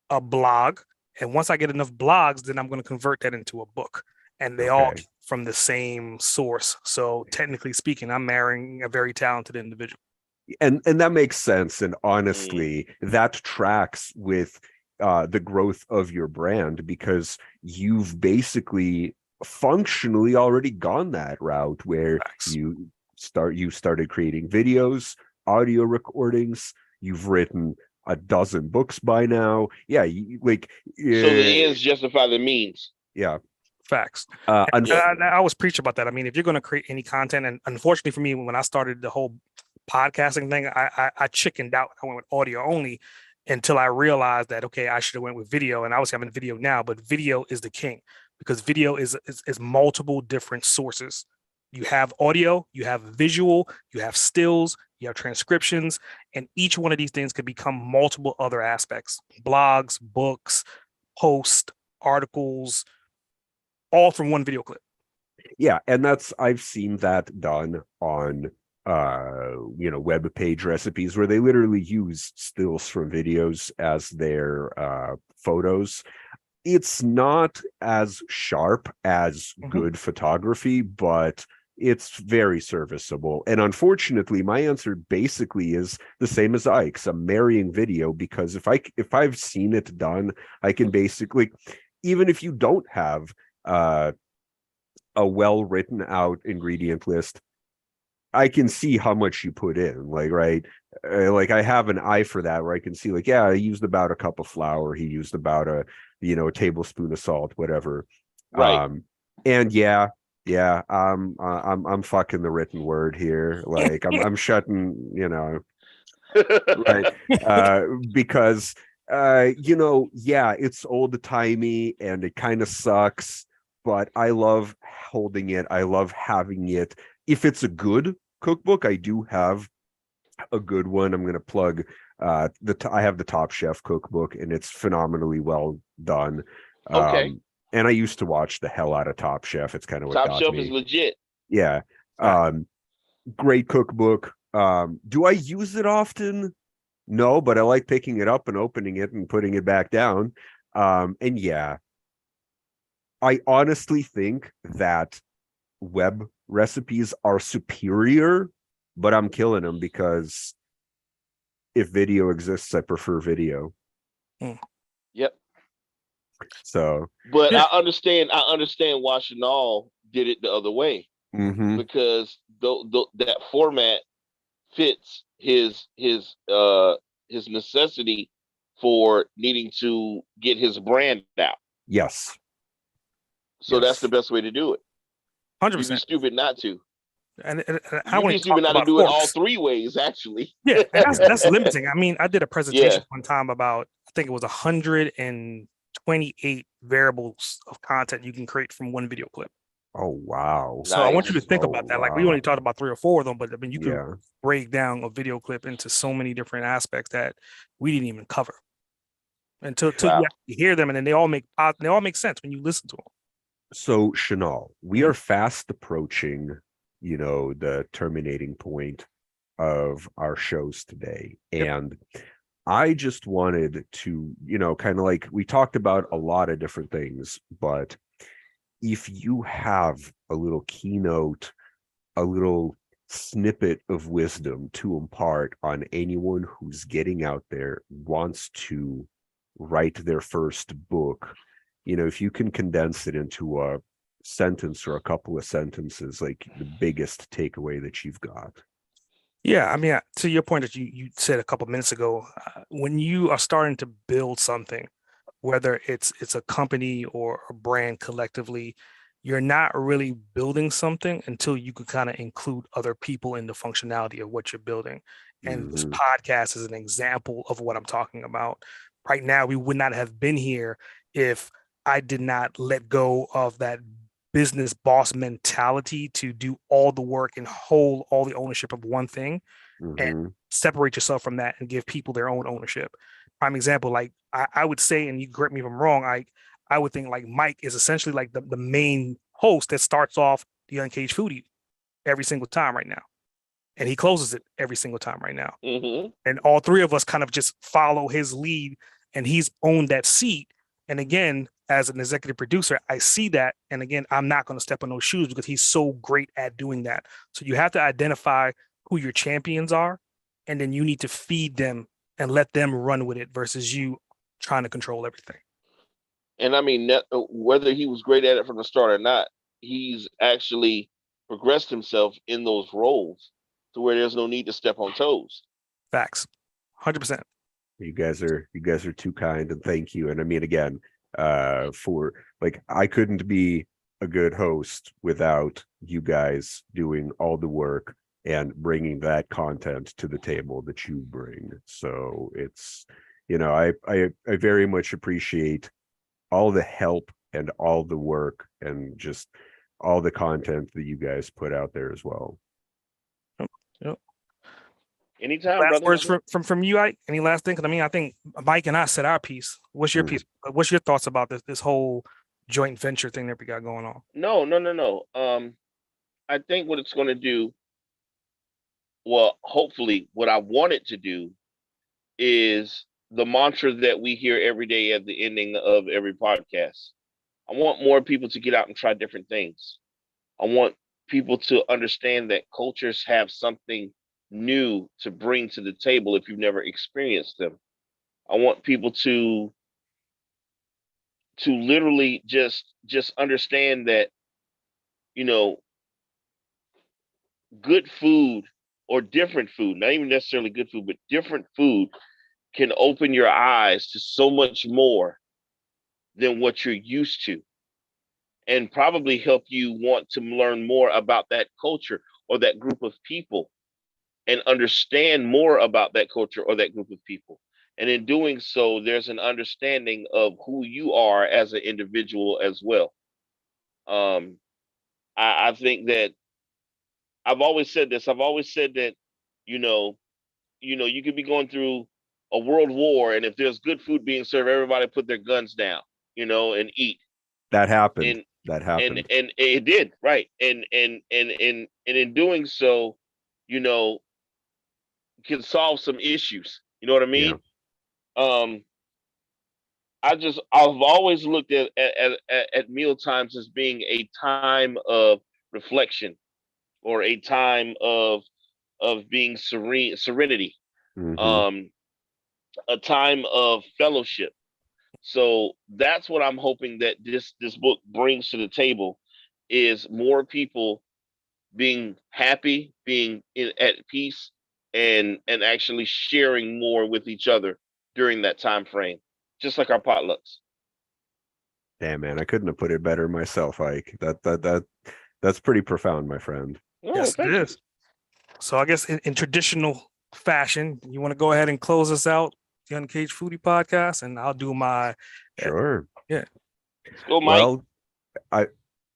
a blog, and once I get enough blogs, then I'm going to convert that into a book. And they all Okay. from the same source. So technically speaking, I'm marrying a very talented individual. And that makes sense. And honestly, that tracks with the growth of your brand, because you've basically functionally already gone that route where Facts. you started creating videos, audio recordings, you've written a dozen books by now. Yeah, So the ends justify the means. Yeah. Facts. I I always preach about that. I mean, if you're going to create any content, and unfortunately for me, when I started the whole podcasting thing, I chickened out. I went with audio only until I realized that, okay, I should have went with video. And obviously I'm in video now, but video is the king, because video is multiple different sources. You have audio, you have visual, you have stills, you have transcriptions, and each one of these things could become multiple other aspects: blogs, books, posts, articles, all from one video clip. Yeah, and I've seen that done on web page recipes where they literally use stills from videos as their photos. It's not as sharp as good photography, but it's very serviceable. And unfortunately, my answer basically is the same as Ike's. I'm marrying video, because if I've seen it done, I can basically, even if you don't have a well written out ingredient list, I can see how much you put in, like, right? Like I have an eye for that, where I can see, like, yeah, I used about a cup of flour, he used about a tablespoon of salt, whatever. Right. And I'm fucking the written word here. Like I'm shutting, right. Because it's old timey and it kind of sucks, but I love holding it. I love having it. If it's a good cookbook, I do have a good one. I'm going to plug I have the Top Chef cookbook, and it's phenomenally well done. Okay. And I used to watch the hell out of Top Chef. It's kind of what Top got Shelf me. is legit. Yeah. Great cookbook. Do I use it often? No, but I like picking it up and opening it and putting it back down. And yeah, I honestly think that web recipes are superior, but I'm killing them because if video exists, I prefer video. Yep. So, but I understand why Chanel did it the other way, because that format fits his necessity for needing to get his brand out. Yes. So that's the best way to do it. 100%. You'd be stupid not to. And I would be stupid not to do it all three ways, actually. Yeah, and that's limiting. I mean, I did a presentation one time about, I think it was 128 variables of content you can create from one video clip. Oh, wow. So I want you to think about that. Like, we only talked about 3 or 4 of them, but I mean, you can break down a video clip into so many different aspects that we didn't even cover until you hear them, and then they all make sense when you listen to them. So, Chanel, we are fast approaching, the terminating point of our shows today. And I just wanted to, kind of like, we talked about a lot of different things, but if you have a little keynote, a little snippet of wisdom to impart on anyone who's getting out there, wants to write their first book, if you can condense it into a sentence or a couple of sentences, like the biggest takeaway that you've got. Yeah, I mean, to your point that you said a couple minutes ago, when you are starting to build something, whether it's a company or a brand collectively, you're not really building something until you could kind of include other people in the functionality of what you're building. And this Mhm. podcast is an example of what I'm talking about. Right now, we would not have been here if I did not let go of that business boss mentality to do all the work and hold all the ownership of one thing and Mhm. separate yourself from that and give people their own ownership. Prime example, like I would say, and you correct me if I'm wrong, I would think like Mike is essentially like the main host that starts off the Uncaged Foodie every single time right now. And he closes it every single time right now. Mm-hmm. And all three of us kind of just follow his lead and he's owned that seat. And again, as an executive producer, I see that. And again, I'm not going to step on those shoes because he's so great at doing that. So you have to identify who your champions are, and then you need to feed them and let them run with it versus you trying to control everything. And I mean, whether he was great at it from the start or not, he's actually progressed himself in those roles to where there's no need to step on toes. Facts. 100%. You guys are too kind, and thank you. And I mean, again, for like, I couldn't be a good host without you guys doing all the work and bringing that content to the table that you bring. So it's, I very much appreciate all the help and all the work and just all the content that you guys put out there as well. Yep. Anytime, Last brother. words from you, Ike? Any last thing? Because I mean, I think Mike and I said our piece. What's your piece? What's your thoughts about this whole joint venture thing that we got going on? No. I think what it's going to do, well, hopefully, what I want it to do is the mantra that we hear every day at the ending of every podcast. I want more people to get out and try different things. I want people to understand that cultures have something new to bring to the table if you've never experienced them. I want people to literally just understand that, you know, good food or different food, not even necessarily good food, but different food can open your eyes to so much more than what you're used to, and probably help you want to learn more about that culture or that group of people and understand more about that culture or that group of people. And in doing so, there's an understanding of who you are as an individual as well. Um, I think that I've always said this. I've always said that, you know, you could be going through a world war, and if there's good food being served, everybody put their guns down, and eat. That happened. And that happened. And it did, right. And in doing so, you know, can solve some issues. You know what I mean? Yeah. I've always looked at meal times as being a time of reflection or a time of being serenity, Mm-hmm. a time of fellowship. So that's what I'm hoping that this book brings to the table, is more people being happy, being at peace, and actually sharing more with each other during that time frame, just like our potlucks. Damn, man, I couldn't have put it better myself, Ike. That's pretty profound, my friend. Oh, Yes, it is. So I guess in traditional fashion, you want to go ahead and close us out, the Uncaged Foodie podcast, and I'll do my Sure. Yeah. Let's go, Mike. Well,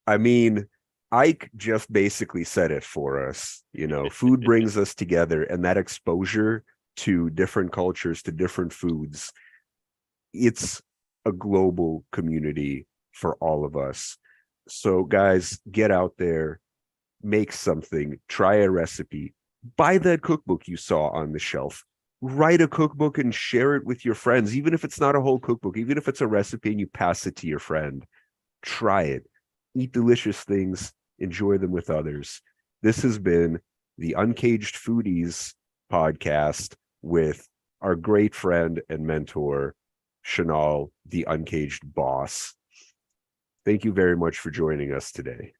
I mean, Ike just basically said it for us. Food brings us together, and that exposure to different cultures, to different foods, it's a global community for all of us. So guys, get out there, make something, try a recipe, buy that cookbook you saw on the shelf, write a cookbook and share it with your friends, even if it's not a whole cookbook, even if it's a recipe and you pass it to your friend. Try it, eat delicious things, enjoy them with others. This has been the Uncaged Foodies podcast with our great friend and mentor, Chanel, the Uncaged Boss. Thank you very much for joining us today.